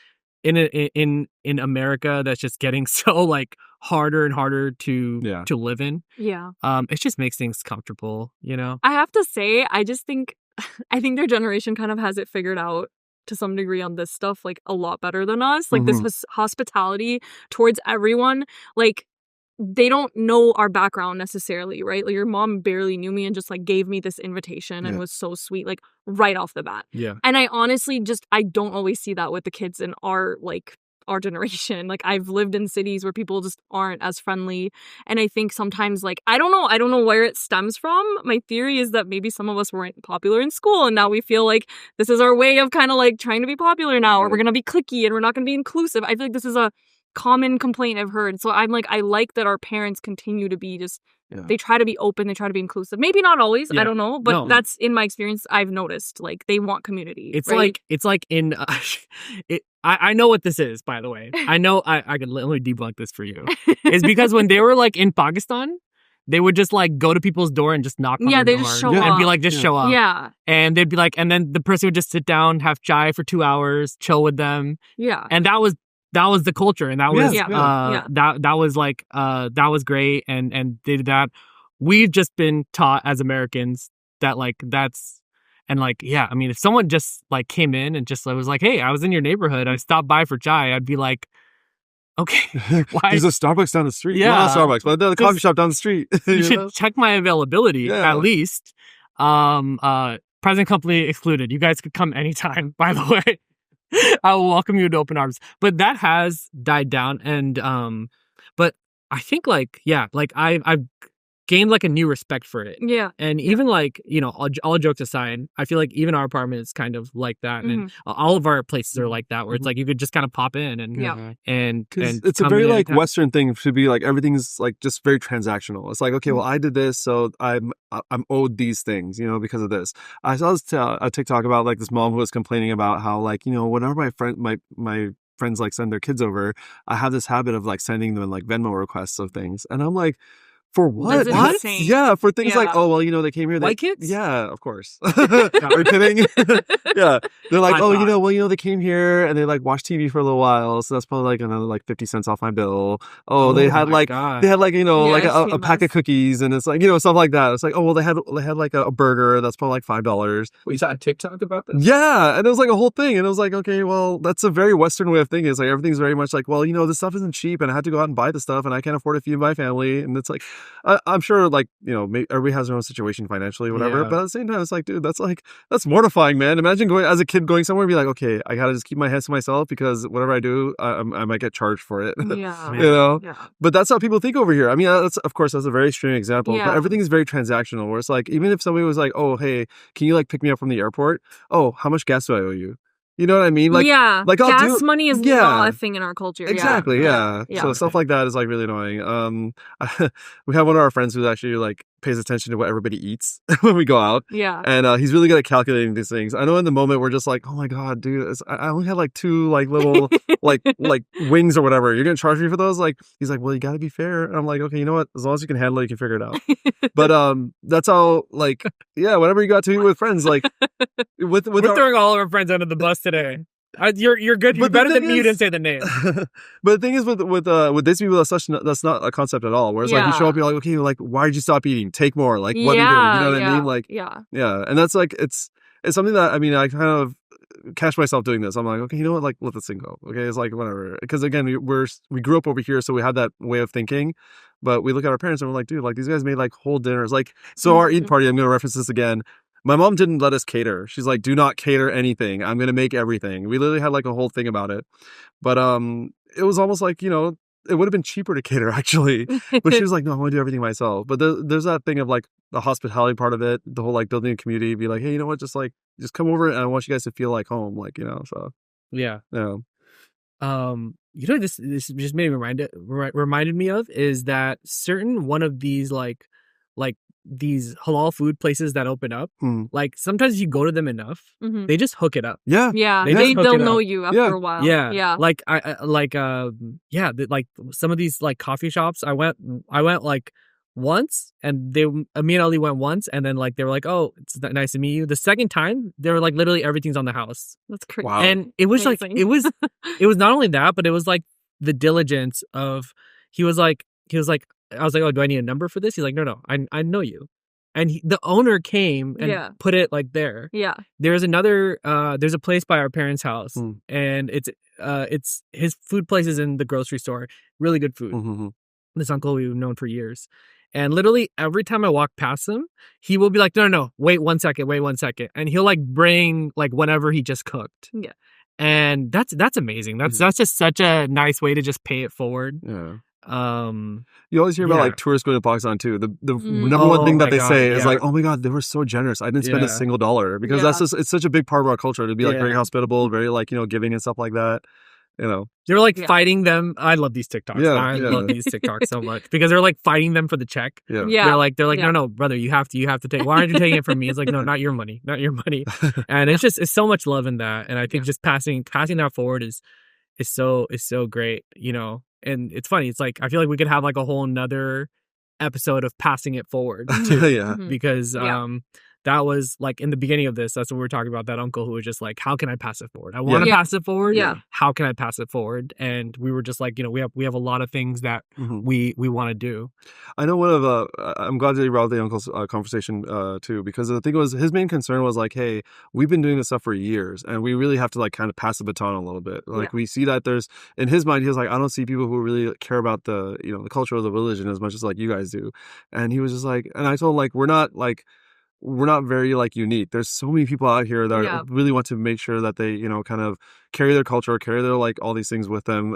in America, that's just getting so like harder and harder to live in. It just makes things comfortable, you know. I have to say, I think their generation kind of has it figured out to some degree on this stuff, like a lot better than us. Like this hospitality towards everyone, like they don't know our background necessarily, right? Like your mom barely knew me and just like gave me this invitation and was so sweet, like right off the bat. And I honestly I don't always see that with the kids in our generation. Like I've lived in cities where people just aren't as friendly, and I think sometimes like I don't know where it stems from. My theory is that maybe some of us weren't popular in school and now we feel like this is our way of kind of like trying to be popular now, or we're gonna be cliquey and we're not gonna be inclusive. I feel like this is a common complaint I've heard. So I'm like, I like that our parents continue to be just they try to be open, they try to be inclusive. Maybe not always, I don't know, but that's in my experience I've noticed. Like they want community. It's right? it's like in I know what this is, by the way. I know I could let me debunk this for you. It's because when they were like in Pakistan, they would just like go to people's door and just knock on their door. They just show up and be like, just show up. Yeah. And they'd be like, and then the person would just sit down, have chai for 2 hours, chill with them. Yeah. And that was the culture, and that was that was like that was great, and they did that. We've just been taught as Americans that like that's, and like I mean, if someone just like came in and just was like, hey, I was in your neighborhood, I stopped by for chai, I'd be like, okay, why? There's a Starbucks down the street. Well, not Starbucks, but the coffee shop down the street. You should check my availability at least. Present company excluded. You guys could come anytime, by the way. I will welcome you to open arms. But that has died down, and but I think like I've gained like a new respect for it. And even like, you know, all jokes aside, I feel like even our apartment is kind of like that, and all of our places are like that, where it's like you could just kind of pop in and and it's a very like Western thing to be like everything's like just very transactional. It's like, okay, well I did this, so I'm owed these things, you know, because of this. I saw this a TikTok about like this mom who was complaining about how like, you know, whenever my friends like send their kids over, I have this habit of like sending them like Venmo requests of things, and I'm like, For what? That's insane. Yeah, for things like, Yeah. oh, well, you know, they came here. White kids? Yeah, of course. Are you kidding? Yeah. They're like, I oh, you thought. know, well, you know, they came here and they like watched TV for a little while. So that's probably like another like 50 cents off my bill. Oh, they had my like, God. they had like, you know, Yeah, like I've a seen pack this. of cookies and it's like, you know, stuff like that. It's like, oh, well, they had like a burger. That's probably like $5. We saw a TikTok about this. Yeah. And it was like a whole thing. And it was like, okay, well, that's a very Western way of thinking. It's like everything's very much like, well, you know, this stuff isn't cheap and I had to go out and buy the stuff and I can't afford to feed my family. And it's like, I'm sure like, you know, everybody has their own situation financially, whatever. Yeah. But at the same time, it's like, dude, that's mortifying, man. Imagine going as a kid going somewhere and be like, okay, I gotta just keep my hands to myself because whatever I do, I might get charged for it. Yeah. You know? Yeah. But that's how people think over here. I mean, that's of course that's a very extreme example, but Yeah. everything is very transactional. Where it's like, even if somebody was like, oh, hey, can you like pick me up from the airport? Oh, how much gas do I owe you? You know what I mean? Like, yeah. like I'll gas do- money is yeah. not a thing in our culture. exactly, yeah. Yeah. So stuff like that is like really annoying. We have one of our friends who actually like pays attention to what everybody eats when we go out. Yeah. And he's really good at calculating these things. I know in the moment we're just like, oh my God, dude, I only had like 2 like little like wings or whatever. You're going to charge me for those? Like, he's like, well, you got to be fair. And I'm like, okay, you know what? As long as you can handle it, you can figure it out. But that's how like, yeah, whenever you got to eat with friends, like with We're our, throwing all of our friends under the bus today. You're good. You're But the better than thing me. You is- didn't say the name. But the thing is with these people, that's not a concept at all. Whereas like you show Yeah. up, you're like, okay, like why did you stop eating? Take more. Like what are you doing? You know what I mean? Like yeah. yeah, and that's like it's something that I mean I kind of catch myself doing this. I'm like, okay, you know what? Like let this thing go. Okay, it's like whatever. Because again, we grew up over here, so we have that way of thinking. But we look at our parents and we're like, dude, like these guys made like whole dinners. Like so our Eid party. I'm gonna reference this again. My mom didn't let us cater. She's like, do not cater anything. I'm going to make everything. We literally had like a whole thing about it. But it was almost like, you know, it would have been cheaper to cater actually. But she was like, no, I want to do everything myself. But there's that thing of like the hospitality part of it, the whole like building a community, be like, hey, you know what? Just come over and I want you guys to feel like home. Like, you know, so Yeah. yeah. You know, this just made me reminded me of is that certain one of these like these halal food places that open up, like sometimes you go to them enough, Mhm. they just hook it up. Yeah. Yeah. They just hook They'll it know up. you after Yeah. a while. Yeah, Yeah. Like like some of these like coffee shops. I went like once, and me and Ali went once, and then like they were like, "Oh, it's nice to meet you." The second time, they were like, literally everything's on the house, That's crazy. Wow. and it was like Amazing. it was not only that, but it was like the diligence of he was like I was like, "Oh, do I need a number for this?" He's like, "No, I know you." And the owner came and Yeah. put it like there. Yeah. There's a place by our parents' house, and it's his food place is in the grocery store. Really good food. Mm-hmm. This uncle we've known for years. And literally every time I walk past him, he will be like, no, wait 1 second. And he'll like bring like whatever he just cooked. Yeah. And that's amazing. That's just such a nice way to just pay it forward. Yeah. Um You always hear about Yeah. like tourists going to Pakistan too. The Mhm. number one Oh thing that my they God, say is yeah. like, "Oh my God, they were so generous. I didn't spend a Yeah. single dollar," because Yeah. that's just it's such a big part of our culture to be like Yeah. very hospitable, very like you know giving and stuff like that. You know, they're like Yeah. fighting them. I love these TikToks. Yeah, I yeah. love these TikToks so much because they're like fighting them for the check. yeah, Yeah. They're like, Yeah. no, brother, you have to take. Why aren't you taking it from me? It's like, no, not your money. And it's so much love in that. And I think just passing that forward is so great, you know. And it's funny. It's like I feel like we could have like a whole nother episode of passing it forward too, yeah. Mhm. because Yeah. that was like in the beginning of this. That's what we were talking about. That uncle who was just like, how can I pass it forward? I want to Yeah. pass it forward. Yeah. How can I pass it forward? And we were just like, you know, we have a lot of things that Mhm. we want to do. I know one of I'm glad that you brought the uncle's conversation too, because the thing was his main concern was like, hey, we've been doing this stuff for years and we really have to like kind of pass the baton a little bit. Like we see that there's in his mind he was like, I don't see people who really care about the you know the culture of the religion as much as like you guys do. And he was just like, and I told him like we're not very like unique. There's so many people out here that Yeah. really want to make sure that they, you know, kind of carry their culture, carry their like all these things with them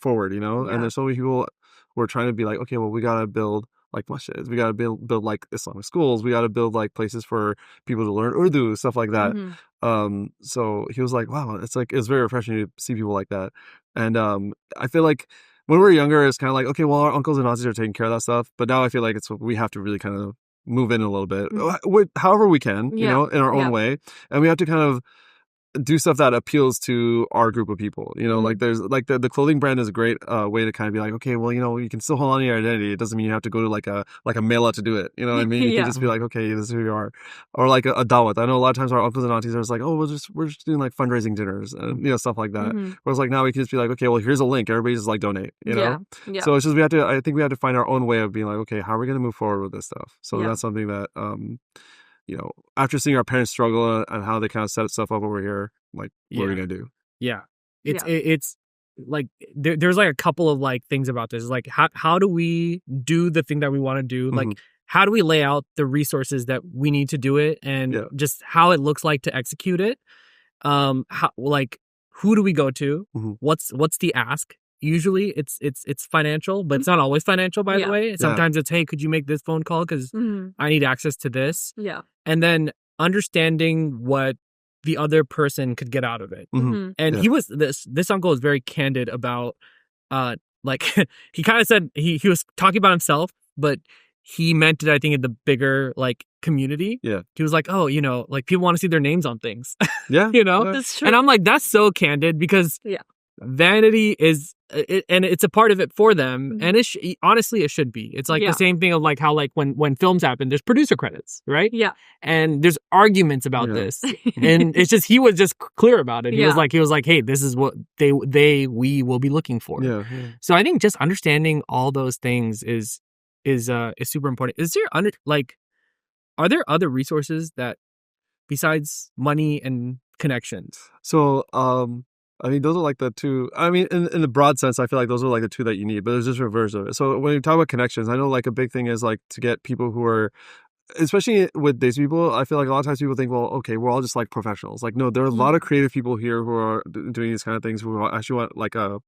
forward, you know. Yeah. And there's so many people who are trying to be like, okay, well, we gotta build like masjids, we gotta build like Islamic schools, we gotta build like places for people to learn Urdu, stuff like that. Mhm. So he was like, wow, it's very refreshing to see people like that. And I feel like when we were younger, it's kind of like, okay, well, our uncles and aunties are taking care of that stuff. But now I feel like we have to really kind of move in a little bit, however we can, you Yeah. know, in our own Yeah. way. And we have to kind of do stuff that appeals to our group of people. You know, like there's like the clothing brand is a great way to kind of be like, okay, well, you know, you can still hold on to your identity. It doesn't mean you have to go to like a mela to do it. You know what I mean? You can just be like, okay, this is who you are. Or like a dawat. I know a lot of times our uncles and aunties are just like, oh, we're just doing like fundraising dinners and you know, stuff like that. Whereas like now we can just be like, okay, well, here's a link. Everybody just like donate. You know? Yeah. So it's just I think we have to find our own way of being like, okay, how are we going to move forward with this stuff? So that's something that you know, after seeing our parents struggle and how they kind of set stuff up over here, like, what are we going to do? Yeah. It's like, there's like a couple of like things about this. Like, how do we do the thing that we want to do? Like, how do we lay out the resources that we need to do it and just how it looks like to execute it? How, like, who do we go to? What's the ask? Usually it's financial, but it's not always financial, by the way. Sometimes it's, hey, could you make this phone call? Because I need access to this. Yeah. And then understanding what the other person could get out of it. And he was, this uncle is very candid about, like, he kind of said, he was talking about himself, but he meant it, I think, in the bigger, like, community. Yeah. He was like, oh, you know, like, people want to see their names on things. Yeah. You know? That's true. And I'm like, that's so candid because vanity is, and it's a part of it for them. And honestly, it should be. It's like the same thing of like how like when films happen, there's producer credits, right? Yeah. And there's arguments about this. And it's just, he was just clear about it. He was like, hey, this is what we will be looking for. Yeah. So I think just understanding all those things is super important. Is there are there other resources that besides money and connections? So, I mean, those are like the two. I mean, in the broad sense, I feel like those are like the two that you need, but there's just reverse of it. So when you talk about connections, I know like a big thing is like to get people who are, especially with these people, I feel like a lot of times people think, well, okay, we're all just like professionals. Like, no, there are a lot of creative people here who are doing these kind of things who actually want like a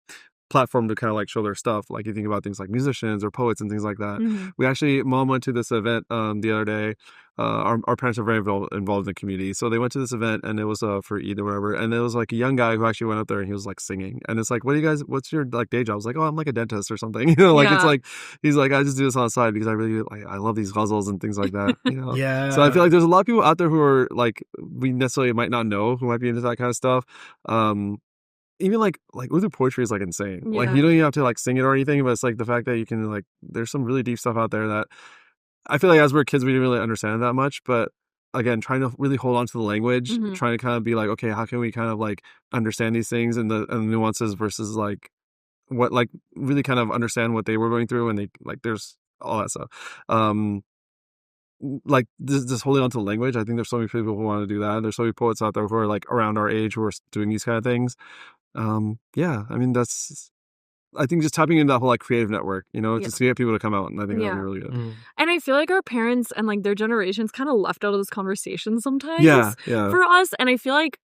platform to kind of like show their stuff. Like you think about things like musicians or poets and things like that. We actually, Mom went to this event the other day. Our parents are very involved in the community. So they went to this event and it was for Eid or whatever. And there was like a young guy who actually went up there and he was like singing. And it's like, what's your like day job? I was like, oh, I'm like a dentist or something. You know, like it's like, he's like, I just do this on the side because I really like, I love these ghazals and things like that. You know? So I feel like there's a lot of people out there who are like, we necessarily might not know who might be into that kind of stuff. Even like Urdu poetry is like insane. Like you don't even have to like sing it or anything, but it's like the fact that you can like, there's some really deep stuff out there that I feel like as we're kids we didn't really understand that much. But again, trying to really hold on to the language, trying to kind of be like, okay, how can we kind of like understand these things and the nuances versus like what like really kind of understand what they were going through and they like there's all that stuff. Like this holding on to the language. I think there's so many people who want to do that. There's so many poets out there who are like around our age who are doing these kind of things. I mean I think just tapping into that whole like creative network, you know, just to get people to come out, and I think that'd be really good. And I feel like our parents and like their generations kind of left out of this conversation sometimes. For us, and I feel like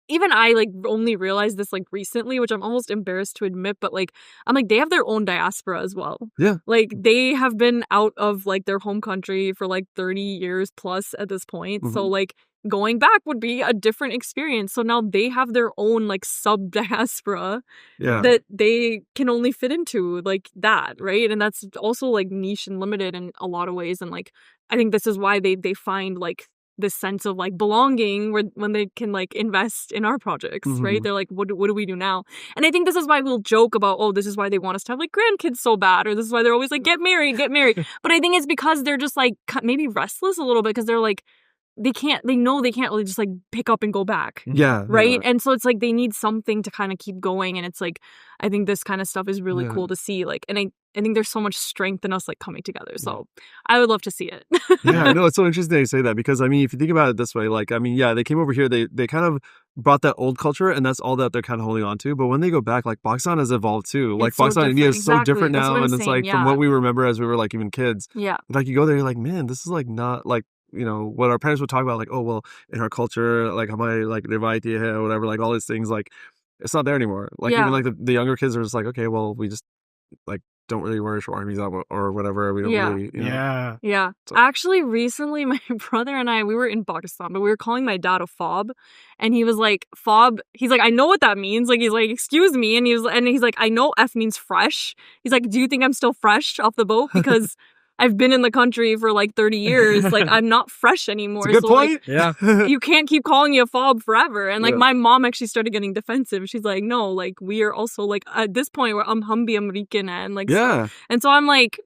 even I like only realized this like recently, which I'm almost embarrassed to admit, but like I'm like they have their own diaspora as well. Yeah, like they have been out of like their home country for like 30 years plus at this point. So like going back would be a different experience. So now they have their own like sub diaspora that they can only fit into like that, right? And that's also like niche and limited in a lot of ways. And like I think this is why they find like this sense of like belonging when they can like invest in our projects, right? They're like, what do we do now? And I think this is why we'll joke about, oh, this is why they want us to have like grandkids so bad, or this is why they're always like, get married. But I think it's because they're just like maybe restless a little bit because they're like, they know they can't really just like pick up and go back. Right. And so it's like they need something to kind of keep going. And it's like, I think this kind of stuff is really cool to see. Like, and I think there's so much strength in us like coming together. So I would love to see it. I know it's so interesting you say that because I mean, if you think about it this way, like, I mean, they came over here, they kind of brought that old culture and that's all that they're kind of holding on to. But when they go back, like Pakistan has evolved too. Like Pakistan and India is so different now. And it's like from what we remember as we were like even kids. Yeah. Like you go there, you're like, man, this is like not like, you know, what our parents would talk about, like, oh, well, in our culture, like, Hamare, like, Riwayaten Hai, or whatever, like, all these things, like, it's not there anymore. Like, even, like, the younger kids are just like, okay, well, we just, like, don't really wear shawarmis or whatever. We don't really, you know. So. Actually, recently, my brother and I, we were in Pakistan, but we were calling my dad a fob. And he was like, fob, he's like, I know what that means. Like, he's like, excuse me. And he's like, I know F means fresh. He's like, do you think I'm still fresh off the boat? Because I've been in the country for like 30 years. Like, I'm not fresh anymore. It's a good so, point. Yeah. Like, you can't keep calling you a fob forever. And like, Yeah. my mom actually started getting defensive. She's like, no, like, we are also like, at this point, we're humbi American and like, Yeah. and so I'm like,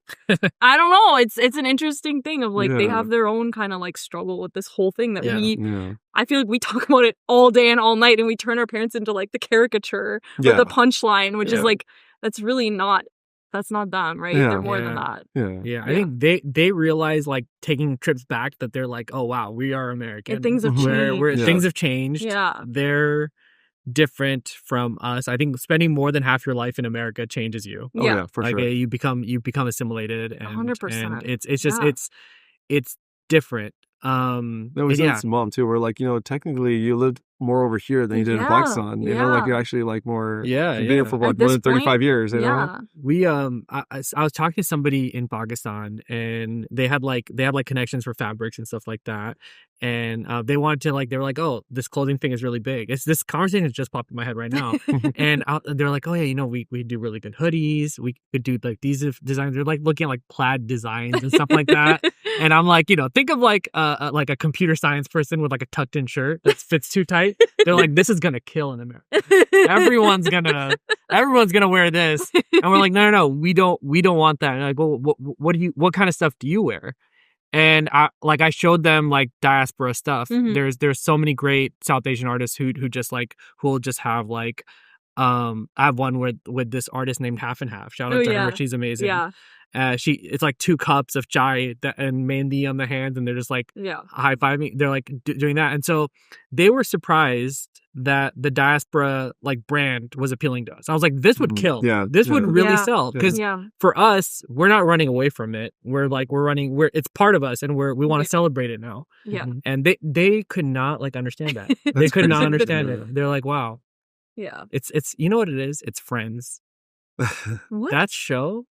I don't know. It's an interesting thing of like, they Yeah. have their own kind of like struggle with this whole thing that Yeah. I feel like we talk about it all day and all night, and we turn our parents into like the caricature or the punchline, which is like, that's really not, that's not them, right? Yeah. They're more than that. Yeah. Yeah, I think they realize like taking trips back that they're like, oh wow, we are American. And things have Where changed. things have changed. Yeah. They're different from us. I think spending more than half your life in America changes you. Oh, yeah, for Like sure. you become assimilated, and 100%. and it's just Yeah. it's different. That was his mom too. We're like, technically you lived more over here than you did in Yeah, Pakistan. You know, like yeah. you're actually like more. Yeah, You've been here yeah. for At like more this than 35 point, years. You know. Yeah. We I was talking to somebody in Pakistan, and they had connections for fabrics and stuff like that, and they wanted to they were like, oh, this clothing thing is really big. This conversation has just popped in my head right now, and they're like, oh yeah, we do really good hoodies. We could do like these designs. They're like looking at like plaid designs and stuff like that, and I'm like, think of like a computer science person with like a tucked in shirt that fits too tight. They're like, this is gonna kill in America. Everyone's gonna wear this, and we're like, no, we don't want that. And like, well, what kind of stuff do you wear? And I showed them like diaspora stuff. Mhm. There's so many great South Asian artists who will just have like I have one with this artist named Half and Half. Shout out to her, she's amazing. Yeah. It's like 2 cups of chai and mehndi on the hands, and they're just like high-fiving. They're like doing that, and so they were surprised that the diaspora like brand was appealing to us. I was like, this would kill. Yeah, this would really sell, because for us, we're not running away from it. It's part of us, and we want to celebrate it now. Yeah. And they could not like understand that. They could not understand it. They're like, wow. Yeah. It's you know what it is? It's Friends. What? That show,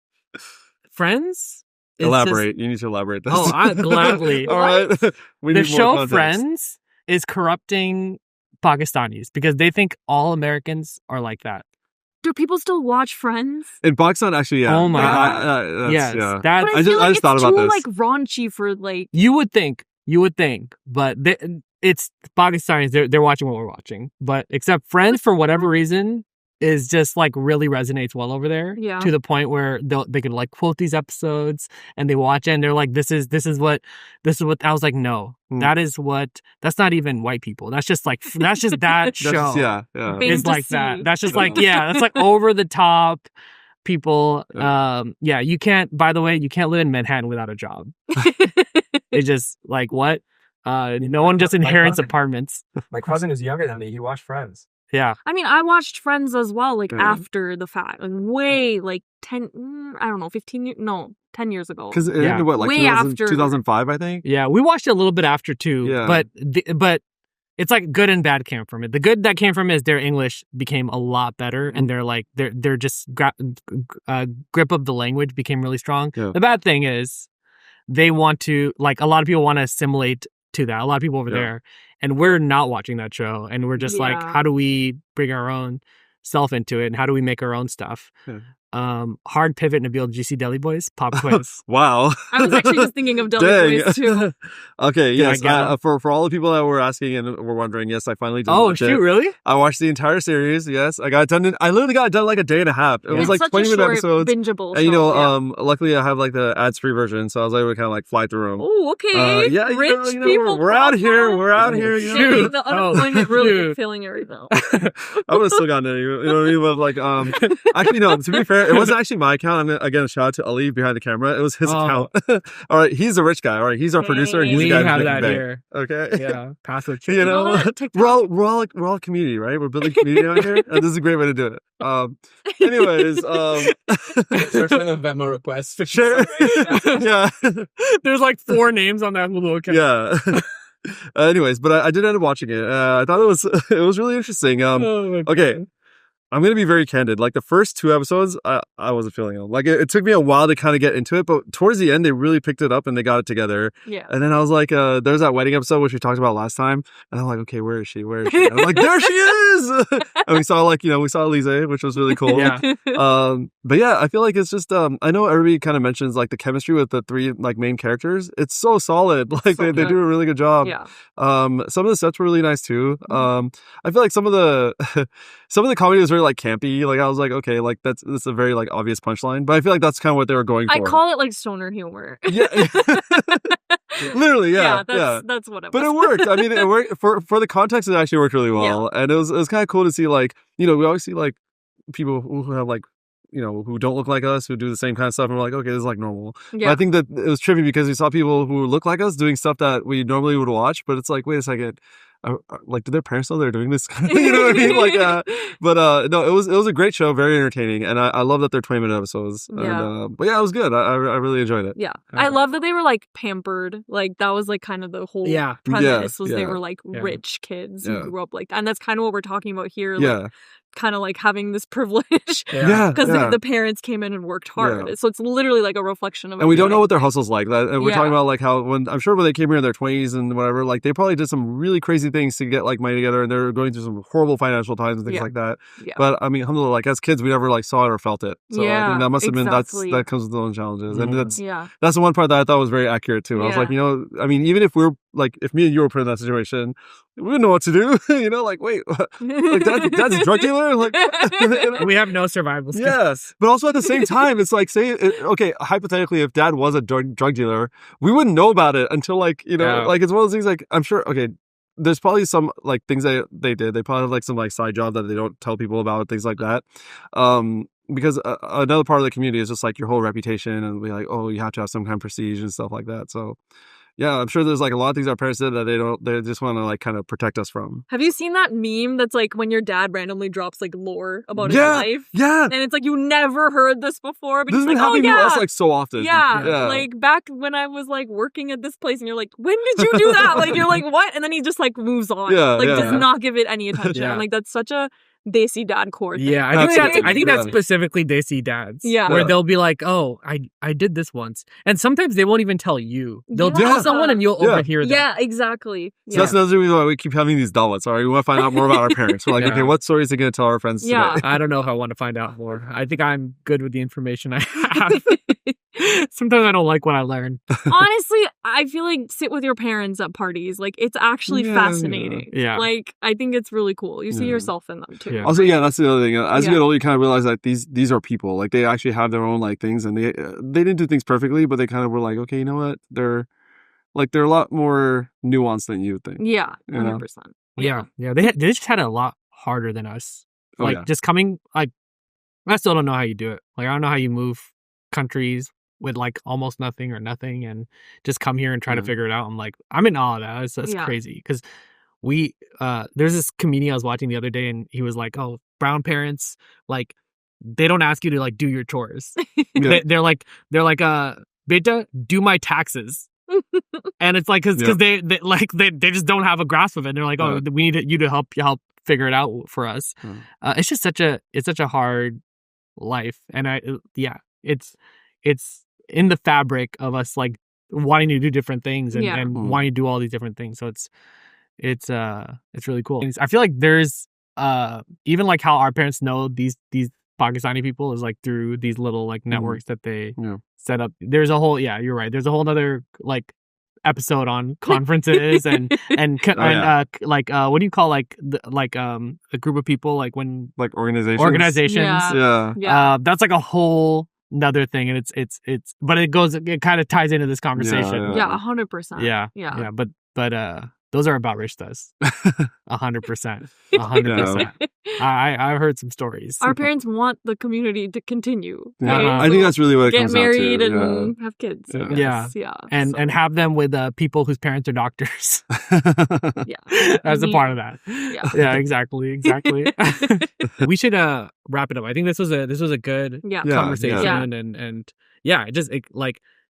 Friends. is Elaborate. You need to elaborate this. Oh, I gladly. All right. We The need more show context. Friends is corrupting Pakistanis because they think all Americans are like that. Do people still watch Friends? In Pakistan, actually, yeah. Oh my God. Yes, Yeah. that's But I feel like just thought it's about too this. like raunchy for like. you would think, but it's Pakistanis. They're watching what we're watching, but except Friends for whatever reason is just like really resonates well over there. Yeah. To the point where they could like quote these episodes and they watch it and they're like, this is what I was like, no, that's not even white people. That's just that That's show. just- yeah. Is like that. Fantasy. That's just that's like over the top people. You can't, by the way, you can't live in Manhattan without a job. It's just like, what? No one just inherits apartments. My cousin is younger than me. He watched Friends. Yeah. I mean, I watched Friends as well, like Yeah. after the fact, like way like 10, I don't know, 15 years, no, 10 years ago. Because it Yeah. ended what, like Way 2000, after. 2005, I think? Yeah. We watched it a little bit after too. Yeah. But it's like good and bad came from it. The good that came from it is their English became a lot better, and they're just grip of the language became really strong. Yeah. The bad thing is they want to, like, a lot of people want to assimilate to that. A lot of people over there, and we're not watching that show, and we're just like, how do we bring our own self into it, and how do we make our own stuff? Yeah. Hard pivot, Nabil. Did you see Deli Boys? Pop quiz. Wow. I was actually just thinking of Deli Dang. Boys too. Okay, Did I yes. get 'em? For all the people that were asking and were wondering, yes, I finally did Oh watch shoot! it. Really? I watched the entire series. Yes, I literally got done like a day and a half. It was It's like such 20 a minute short, episodes. bingeable And you show, know, luckily I have like the ads free version, so I was able to kind of like fly through them. Oh, okay. Yeah, Rich you know, people. we're out here. podcast. We're out here. You know? Dang, the unemployment really shoot. feeling it right now. I would have still gotten it. You know what I mean? But like, actually, no. To be fair, it wasn't actually my account. I'm gonna again shout out to Ali behind the camera. It was his account. All right, he's a rich guy. All right, he's our producer. And he's We the guy have who's that making here. bank. Okay. Yeah. Passive. You know, TikTok. we're all a community, right? We're building community out here, and this is a great way to do it. Anyways, Search for the Venmo request. sure. Yeah. There's like 4 names on that little account. Yeah. Anyways, but I did end up watching it. I thought it was really interesting. Oh my God. Okay. I'm going to be very candid. Like the first 2 episodes, I wasn't feeling it. Like it took me a while to kind of get into it, but towards the end, they really picked it up and they got it together. Yeah. And then I was like, there's that wedding episode, which we talked about last time. And I'm like, okay, where is she? Where is she? And I'm like, there she is. And we saw we saw Elise, which was really cool. Yeah. But yeah, I feel like it's just, I know everybody kind of mentions like the chemistry with the 3 like main characters. It's so solid. Like they do a really good job. Yeah. Some of the sets were really nice too. I feel like some of the comedy was very like campy. Like I was like, okay, like that's a very like obvious punchline, but I feel like that's kind of what they were going for. I call it like stoner humor. Yeah. Literally, yeah. That's what it was. But it worked. I mean, it worked for the context. It actually worked really well, and it was kind of cool to see. Like, we always see like people who have like who don't look like us, who do the same kind of stuff, and we're like, okay, this is like normal. Yeah. But I think that it was trippy because we saw people who look like us doing stuff that we normally would watch, but it's like, wait a second. Like, do their parents know they're doing this? You know what I mean? Like, but no, it was a great show, very entertaining, and I love that they're 20-minute episodes. Yeah. And, but yeah, it was good. I really enjoyed it. Yeah. I love that they were like pampered. Like that was like kind of the whole premise was they were like rich kids who grew up like that. And that's kind of what we're talking about here. Like, kind of like having this privilege because the parents came in and worked hard. So it's literally like a reflection of. And we don't know what their hustle's like. And we're talking about like how when they came here in their 20s and whatever, like they probably did some really crazy things to get like money together, and they're going through some horrible financial times and things like that. Yeah. But I mean, alhamdulillah, like as kids, we never like saw it or felt it. So I think that must have been that comes with its own challenges, and that's the one part that I thought was very accurate too. I was like, I mean, even if we're like, if me and you were put in that situation, we wouldn't know what to do. Like, wait, like that's a drug dealer. Like, we have no survival skills. Yes, but also at the same time, it's like okay, hypothetically, if Dad was a drug dealer, we wouldn't know about it until like like it's one of those things. Like I'm sure, okay, there's probably some like things that they did. They probably have like some like side job that they don't tell people about, things like that. Because another part of the community is just like your whole reputation and be like, oh, you have to have some kind of prestige and stuff like that. So. Yeah, I'm sure there's like a lot of things our parents did that they just want to like kind of protect us from. Have you seen that meme that's like when your dad randomly drops like lore about his life? Yeah. And it's like, you never heard this before, but this he's has been like, happening to us like so often. Yeah. Like back when I was like working at this place and you're like, when did you do that? Like you're like, what? And then he just like moves on. Does not give it any attention. And like that's such a Desi dad core thing. Yeah, I think that's specifically Desi dads. Yeah. Where they'll be like, oh, I did this once. And sometimes they won't even tell you. They'll tell someone and you'll overhear them. Yeah, exactly. So that's another reason why we keep having these dawats. All right, we want to find out more about our parents. We're like, okay, what stories are they going to tell our friends today? I don't know if I want to find out more. I think I'm good with the information I have. Sometimes I don't like what I learn. Honestly, I feel like sit with your parents at parties. Like, it's actually fascinating. Yeah. Like, I think it's really cool. You see yourself in them, too. Yeah. Also, that's the other thing. As you get older, you kind of realize that these are people. Like, they actually have their own, like, things. And they didn't do things perfectly, but they kind of were like, okay, you know what? They're a lot more nuanced than you would think. Yeah, 100%. Yeah. They just had it a lot harder than us. Like, just coming, like, I still don't know how you do it. Like, I don't know how you move countries with like almost nothing or nothing and just come here and try to figure it out. I'm like, I'm in awe of that. That's crazy. Because there's this comedian I was watching the other day and he was like, oh, brown parents, like, they don't ask you to like do your chores. They're like, beta, do my taxes. And it's like, cause they just don't have a grasp of it. And they're like, oh, we need you to help figure it out for us. It's just such a hard life. And it's in the fabric of us like wanting to do different things and wanting to do all these different things. So it's really cool. I feel like there's even like how our parents know these Pakistani people is like through these little like networks that they set up. There's a whole you're right. There's a whole other like episode on conferences and like what do you call like a group of people like when like organizations. That's like a whole another thing, and it's but it kind of ties into this conversation. 100%. Yeah, but those are about rishtas. 100%. I've heard some stories. Our parents want the community to continue. I think that's really what it comes down to. Get married and have kids. And have them with people whose parents are doctors. That's a part of that. Yeah, exactly. We should wrap it up. I think this was a good conversation and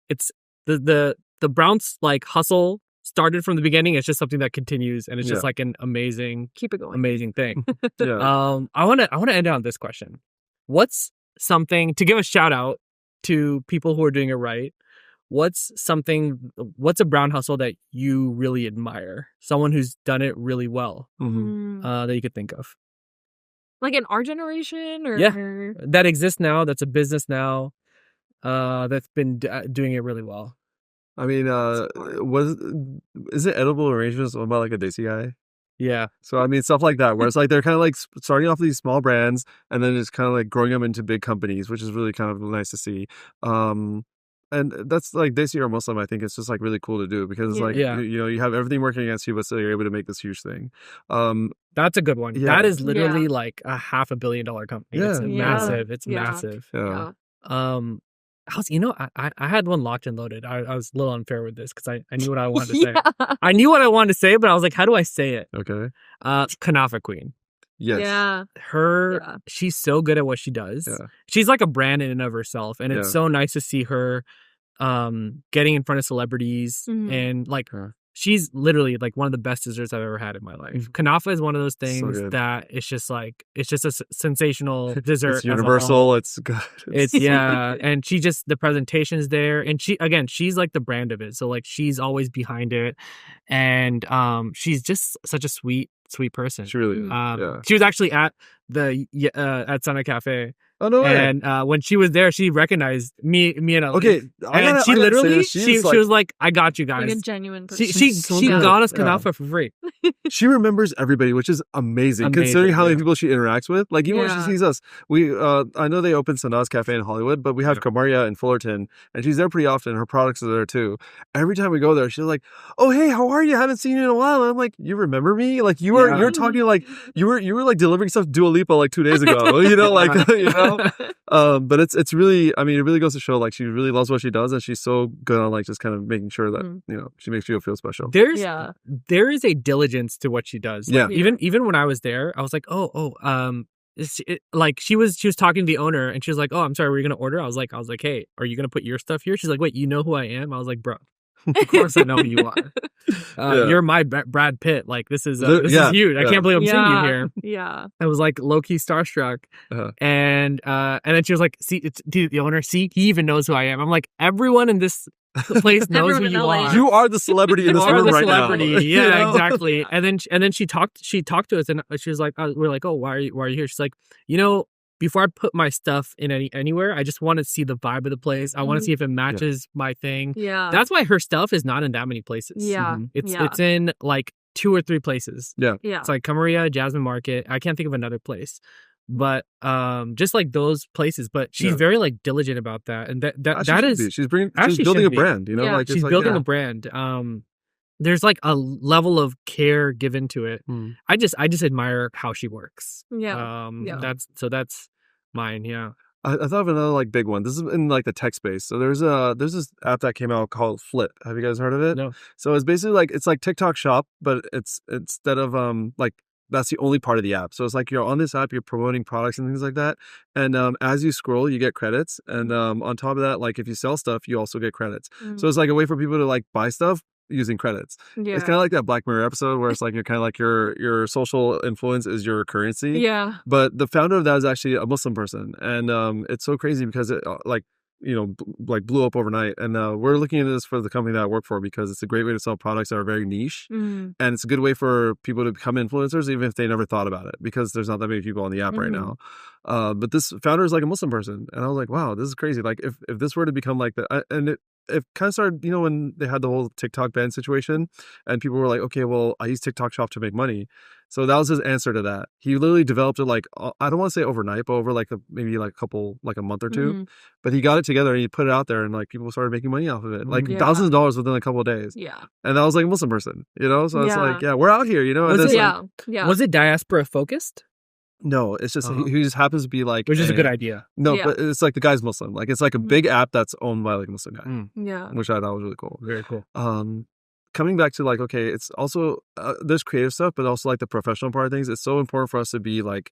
it's the Browns like hustle started from the beginning. It's just something that continues, and it's just like an amazing, Keep it going. amazing thing. Yeah. I want to end it on this question. What's something to give a shout out to people who are doing it right? What's a brown hustle that you really admire? Someone who's done it really well that you could think of. Like in our generation, or that exists now. That's a business now. That's been doing it really well. I mean, is it Edible Arrangements owned by like a Desi guy? Yeah. So I mean, stuff like that, where it's like they're kind of like starting off these small brands and then just kind of like growing them into big companies, which is really kind of nice to see. And that's like Desi or Muslim. I think it's just like really cool to do because it's like you have everything working against you, but still you're able to make this huge thing. That's a good one. Yeah. That is literally like a $500 million company. Yeah. It's massive. It's massive. Yeah. I was, I had one locked and loaded. I was a little unfair with this because I knew what I wanted to say. I knew what I wanted to say, but I was like, how do I say it? Okay. Kanafa Queen. Yes. Yeah. She's so good at what she does. Yeah. She's like a brand in and of herself. And it's so nice to see her getting in front of celebrities and like she's literally like one of the best desserts I've ever had in my life. Kanafa is one of those things that it's just a sensational dessert. It's universal. It's good. It's and she just, the presentation's there, and she's like the brand of it. So like she's always behind it, and she's just such a sweet person. She really is. She was actually at the at Sana Cafe. Oh, no way. And when she was there, she recognized me and Ali. Okay, and she literally she was like, "I got you guys." Like a genuine person. She got us kanafa for free. She remembers everybody, which is amazing considering how many people she interacts with. Like even when she sees us, I know they opened Sanaz Cafe in Hollywood, but we have Kamaria in Fullerton, and she's there pretty often. Her products are there too. Every time we go there, she's like, "Oh hey, how are you? I haven't seen you in a while." And I'm like, "You remember me? Like you're talking like you were like delivering stuff to Dua Lipa like 2 days ago." But it's really, I mean, it really goes to show like she really loves what she does, and she's so good on like just kind of making sure that she makes you feel special. There is a diligence to what she does. Like, even when I was there, I was like, like she was talking to the owner, and she was like, "Oh, I'm sorry, were you gonna order?" I was like, "Hey, are you gonna put your stuff here?" She's like, "Wait, you know who I am?" I was like, "Bro, of course I know who you are. You're my Brad Pitt. Like this is huge. I can't believe I'm seeing you here." Yeah. I was like low key starstruck, and then she was like, "See, it's the owner. See, he even knows who I am." I'm like, everyone in this place knows who you are. You are the celebrity in this room right now. Yeah, exactly. And then she talked to us, and she was like, "We're like, oh, why are you here?" She's like, before I put my stuff in anywhere, I just want to see the vibe of the place. I want to see if it matches my thing. Yeah. That's why her stuff is not in that many places. Yeah. It's in like 2 or 3 places. Yeah. It's like Kamaria, Jasmine Market. I can't think of another place. But just like those places. But she's very like diligent about that. And that is she's building a brand, like she's building a brand. There's like a level of care given to it. I just admire how she works. That's mine. Yeah. I thought of another like big one. This is in like the tech space. So there's this app that came out called Flip. Have you guys heard of it? No. So it's basically like TikTok Shop, but it's instead of like that's the only part of the app. So it's like you're on this app, you're promoting products and things like that. And as you scroll, you get credits. And on top of that, like if you sell stuff, you also get credits. So it's like a way for people to like buy stuff using credits. It's kind of like that Black Mirror episode where it's like you're kind of like your social influence is your currency. Yeah. But the founder of that is actually a Muslim person, and it's so crazy because it blew up overnight. And we're looking into this for the company that I work for because it's a great way to sell products that are very niche, and it's a good way for people to become influencers even if they never thought about it because there's not that many people on the app right now. But this founder is like a Muslim person, and I was like, wow, this is crazy. Like if this were to become like that, and it kind of started, when they had the whole TikTok ban situation and people were like, okay, well, I use TikTok Shop to make money. So that was his answer to that. He literally developed it like, I don't want to say overnight, but over like maybe like a month or two. But he got it together and he put it out there and like people started making money off of it. Like thousands of dollars within a couple of days. Yeah. And that was like a Muslim person, So it's like, we're out here, Was it diaspora focused? No, it's just he just happens to be like, which is a good idea. No, but it's like the guy's Muslim. Like it's like a big app that's owned by like a Muslim guy. Yeah, which I thought was really cool. Very cool. Coming back to like, okay, it's also there's creative stuff, but also like the professional part of things. It's so important for us to be like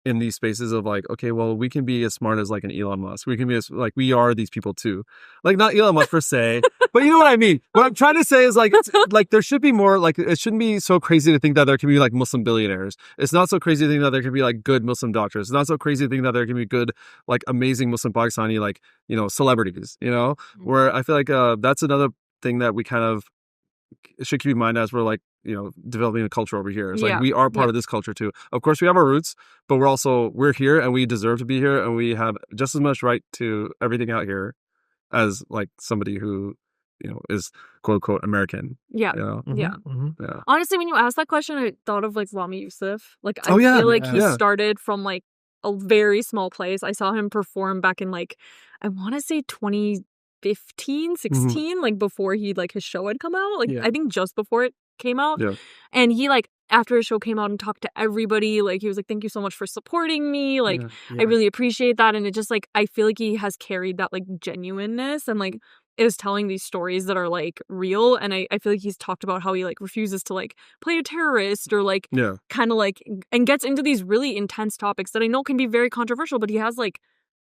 in these spaces of like, okay, well, we can be as smart as like an Elon Musk. We can be as like, we are these people too. Like not Elon Musk per se, but you know what I mean? What I'm trying to say is like, like there should be more, like it shouldn't be so crazy to think that there can be like Muslim billionaires. It's not so crazy to think that there can be like good Muslim doctors. It's not so crazy to think that there can be good, like amazing Muslim Pakistani, like, you know, celebrities, you know, where I feel like that's another thing that we kind of should keep in mind as we're like, you know, developing a culture over here. It's like we are part of this culture too. Of course, we have our roots, but we're here and we deserve to be here, and we have just as much right to everything out here as like somebody who, you know, is quote unquote American. Yeah. You know? Yeah. Yeah. Honestly, when you asked that question, I thought of like Rami Youssef. Like I Oh, yeah. feel like he Yeah. started from like a very small place. I saw him perform back in like, I want to say 2015, 16, like before he like his show had come out. Like I think just before it came out. Yeah. And he like after his show came out and talked to everybody, like he was like, thank you so much for supporting me. Like I really appreciate that. And it just like I feel like he has carried that like genuineness and like is telling these stories that are like real. And I feel like he's talked about how he like refuses to like play a terrorist or like kind of like and gets into these really intense topics that I know can be very controversial, but he has like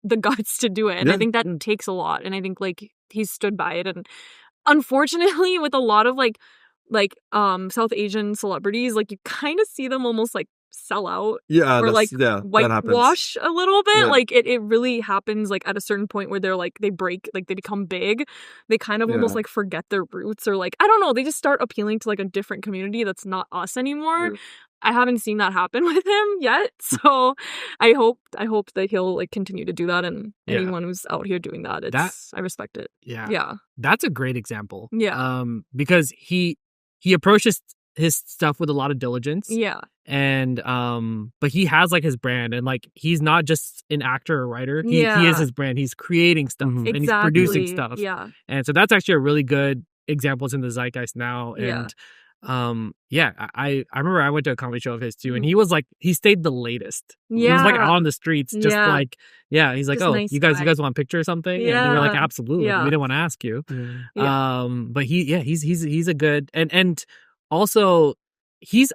the guts to do it. And I think that takes a lot. And I think like he's stood by it. And unfortunately with a lot of like South Asian celebrities, like you kind of see them almost like sell out or like whitewash a little bit. Like it really happens like at a certain point where they're like they break, like they become big, they kind of almost like forget their roots, or like I don't know, they just start appealing to like a different community that's not us anymore. I haven't seen that happen with him yet, so I hope that he'll like continue to do that, and anyone who's out here doing that, I respect it. That's a great example. Because he approaches his stuff with a lot of diligence. And but he has like his brand, and like he's not just an actor or writer. He is his brand. He's creating stuff and he's producing stuff. And so that's actually a really good example. It's in the zeitgeist now. And I remember I went to a comedy show of his too, and he was like, he stayed the latest. He was like on the streets, just like he's like, just oh, nice you guys want a picture or something? And they were like, absolutely. We didn't want to ask you. But he's a good and also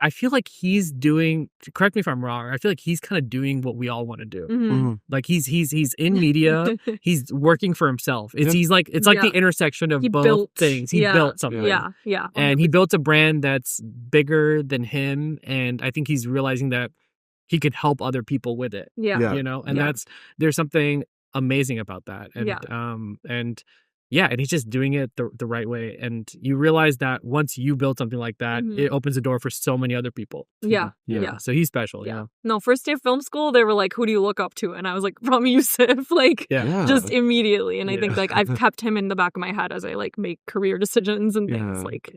I feel like he's doing, correct me if I'm wrong, I feel like he's kind of doing what we all want to do. Like he's in media, he's working for himself. It's like the intersection of both things. He built something. And he built a brand that's bigger than him, and I think he's realizing that he could help other people with it. You know, and there's something amazing about that. And and he's just doing it the right way. And you realize that once you build something like that, it opens the door for so many other people. So he's special. No, first day of film school, they were like, who do you look up to? And I was like, Rami Youssef, like just immediately. And I think like I've kept him in the back of my head as I like make career decisions and things. Like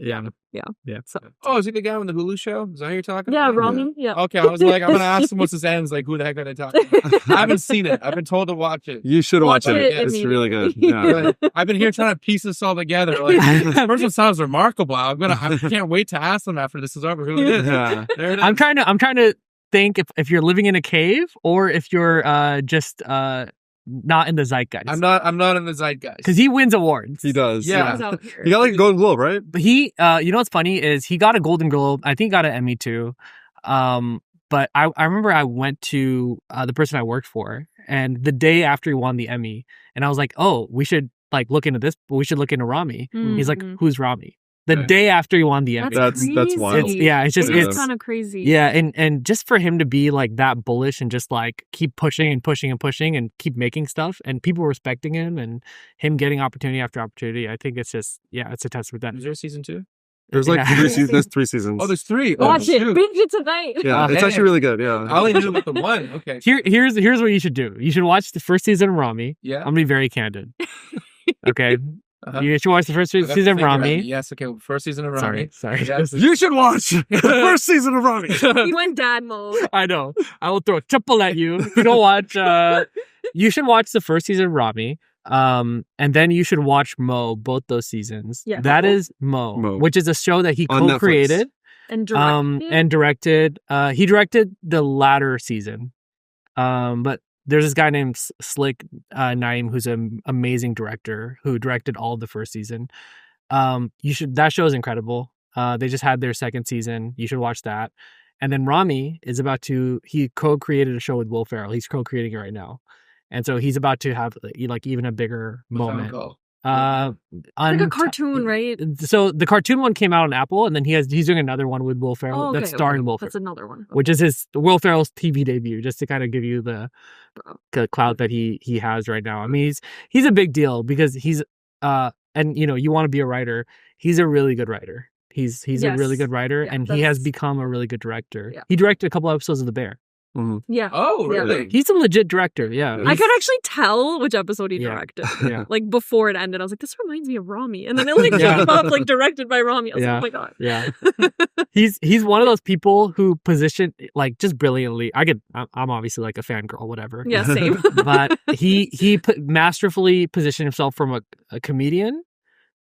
So oh, is he the guy on the Hulu show? Is that who you're talking about? Rami. Okay, I was like, I'm gonna ask him what's his ends. Like, who the heck are they talking about? I haven't seen it. I've been told to watch it. You should watch it. It's really good. I've been here trying to piece this all together. Like, this person sounds remarkable. I can't wait to ask them after this is over who it is. There it is. I'm trying to think if you're living in a cave or if you're just not in the zeitgeist. I'm not in the zeitgeist because he wins awards. He does. He got like a Golden Globe, right? But he, you know what's funny is he got a Golden Globe. I think he got an Emmy too. But I remember I went to the person I worked for, and the day after he won the Emmy, and I was like, oh, we should like look into this. We should look into Rami. He's like, who's Rami? The day after he won the Emmy. That's wild. It's kind of crazy. Yeah, and just for him to be like that bullish and just like keep pushing and pushing and pushing and keep making stuff and people respecting him and him getting opportunity after opportunity, I think it's just it's a testament to that. Is there a season 2? There's like 3 seasons. There's 3 seasons. Oh, there's 3. Watch it. Binge it tonight. Yeah, it's actually really good. Yeah. I only knew about the 1. Okay. Here's what you should do. You should watch the first season of Rami. Yeah. I'm gonna be very candid. Okay. You should watch the first season of Rami. Yes, okay. First season of Rami. Sorry. Yes. You should watch the first season of Rami. He went dad mode. I know. I will throw a triple at you if you don't watch. You should watch the first season of Rami. And then you should watch Mo, both those seasons. Yeah. That is Mo, which is a show that he co-created and directed. He directed the latter season. But there's this guy named Slick Naim who's an amazing director who directed all of the first season. That show is incredible. They just had their second season. You should watch that. And then Rami is he co-created a show with Will Ferrell. He's co-creating it right now. And so he's about to have like even a bigger moment. Like a cartoon, right? So the cartoon one came out on Apple, and then he's doing another one with Will Ferrell that's starring Will Ferrell. That's another one. Which is Will Ferrell's TV debut, just to kind of give you the clout that he has right now. I mean, he's a big deal because he's and you want to be a writer. He's a really good writer. He's a really good writer, and he has become a really good director. Yeah. He directed a couple episodes of The Bear. Mm-hmm. Yeah. Oh, really? He's a legit director. Yeah. I could actually tell which episode he directed. Yeah. Like before it ended, I was like, "This reminds me of Rami," and then it like came up like directed by Rami. I was like, "Oh my god!" Yeah. He's one of those people who position like just brilliantly. I'm obviously like a fangirl, whatever. Yeah, same. But he masterfully positioned himself from a comedian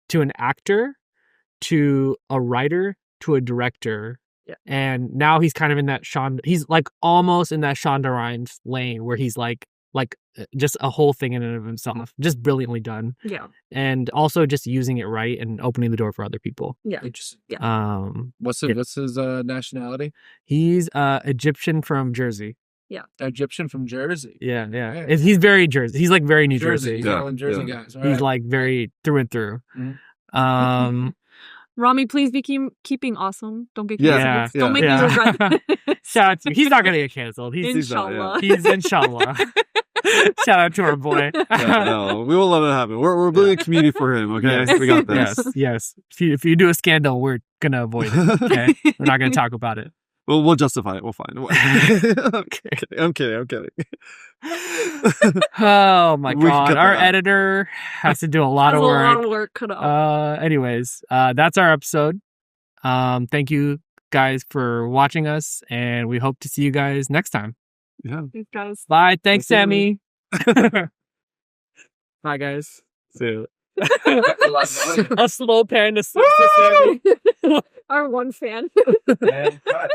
to an actor to a writer to a director. Yeah. And now he's kind of in that he's like almost in that Shonda Rhimes lane where he's like just a whole thing in and of himself, just brilliantly done. Yeah. And also just using it right and opening the door for other people. Yeah. Interesting. Yeah. What's his nationality? He's Egyptian from Jersey. Yeah. Egyptian from Jersey. Yeah. He's very Jersey. He's like very New Jersey. Jersey guys. He's like very through and through. Mm-hmm. Rami, please be keeping awesome. Don't get Yeah. canceled. Don't make me regret it. Shout out to he's not gonna get canceled. Inshallah. He's inshallah. Shout out to our boy. No, we won't let it happen. We're building a community for him. Okay, Yes. we got this. Yes. If you do a scandal, we're gonna avoid it. Okay, we're not gonna talk about it. We'll justify it. We'll find it. I'm kidding. Oh my We god, cut our that out. editor has to do a lot That's of a work. lot of work cut out. Anyways, that's our episode. Thank you guys for watching us, and we hope to see you guys next time. Yeah. These guys. Bye. Thanks, Thanks, Sammy. Bye, guys. See you. A slow pan to Sammy. Our one fan. And cut.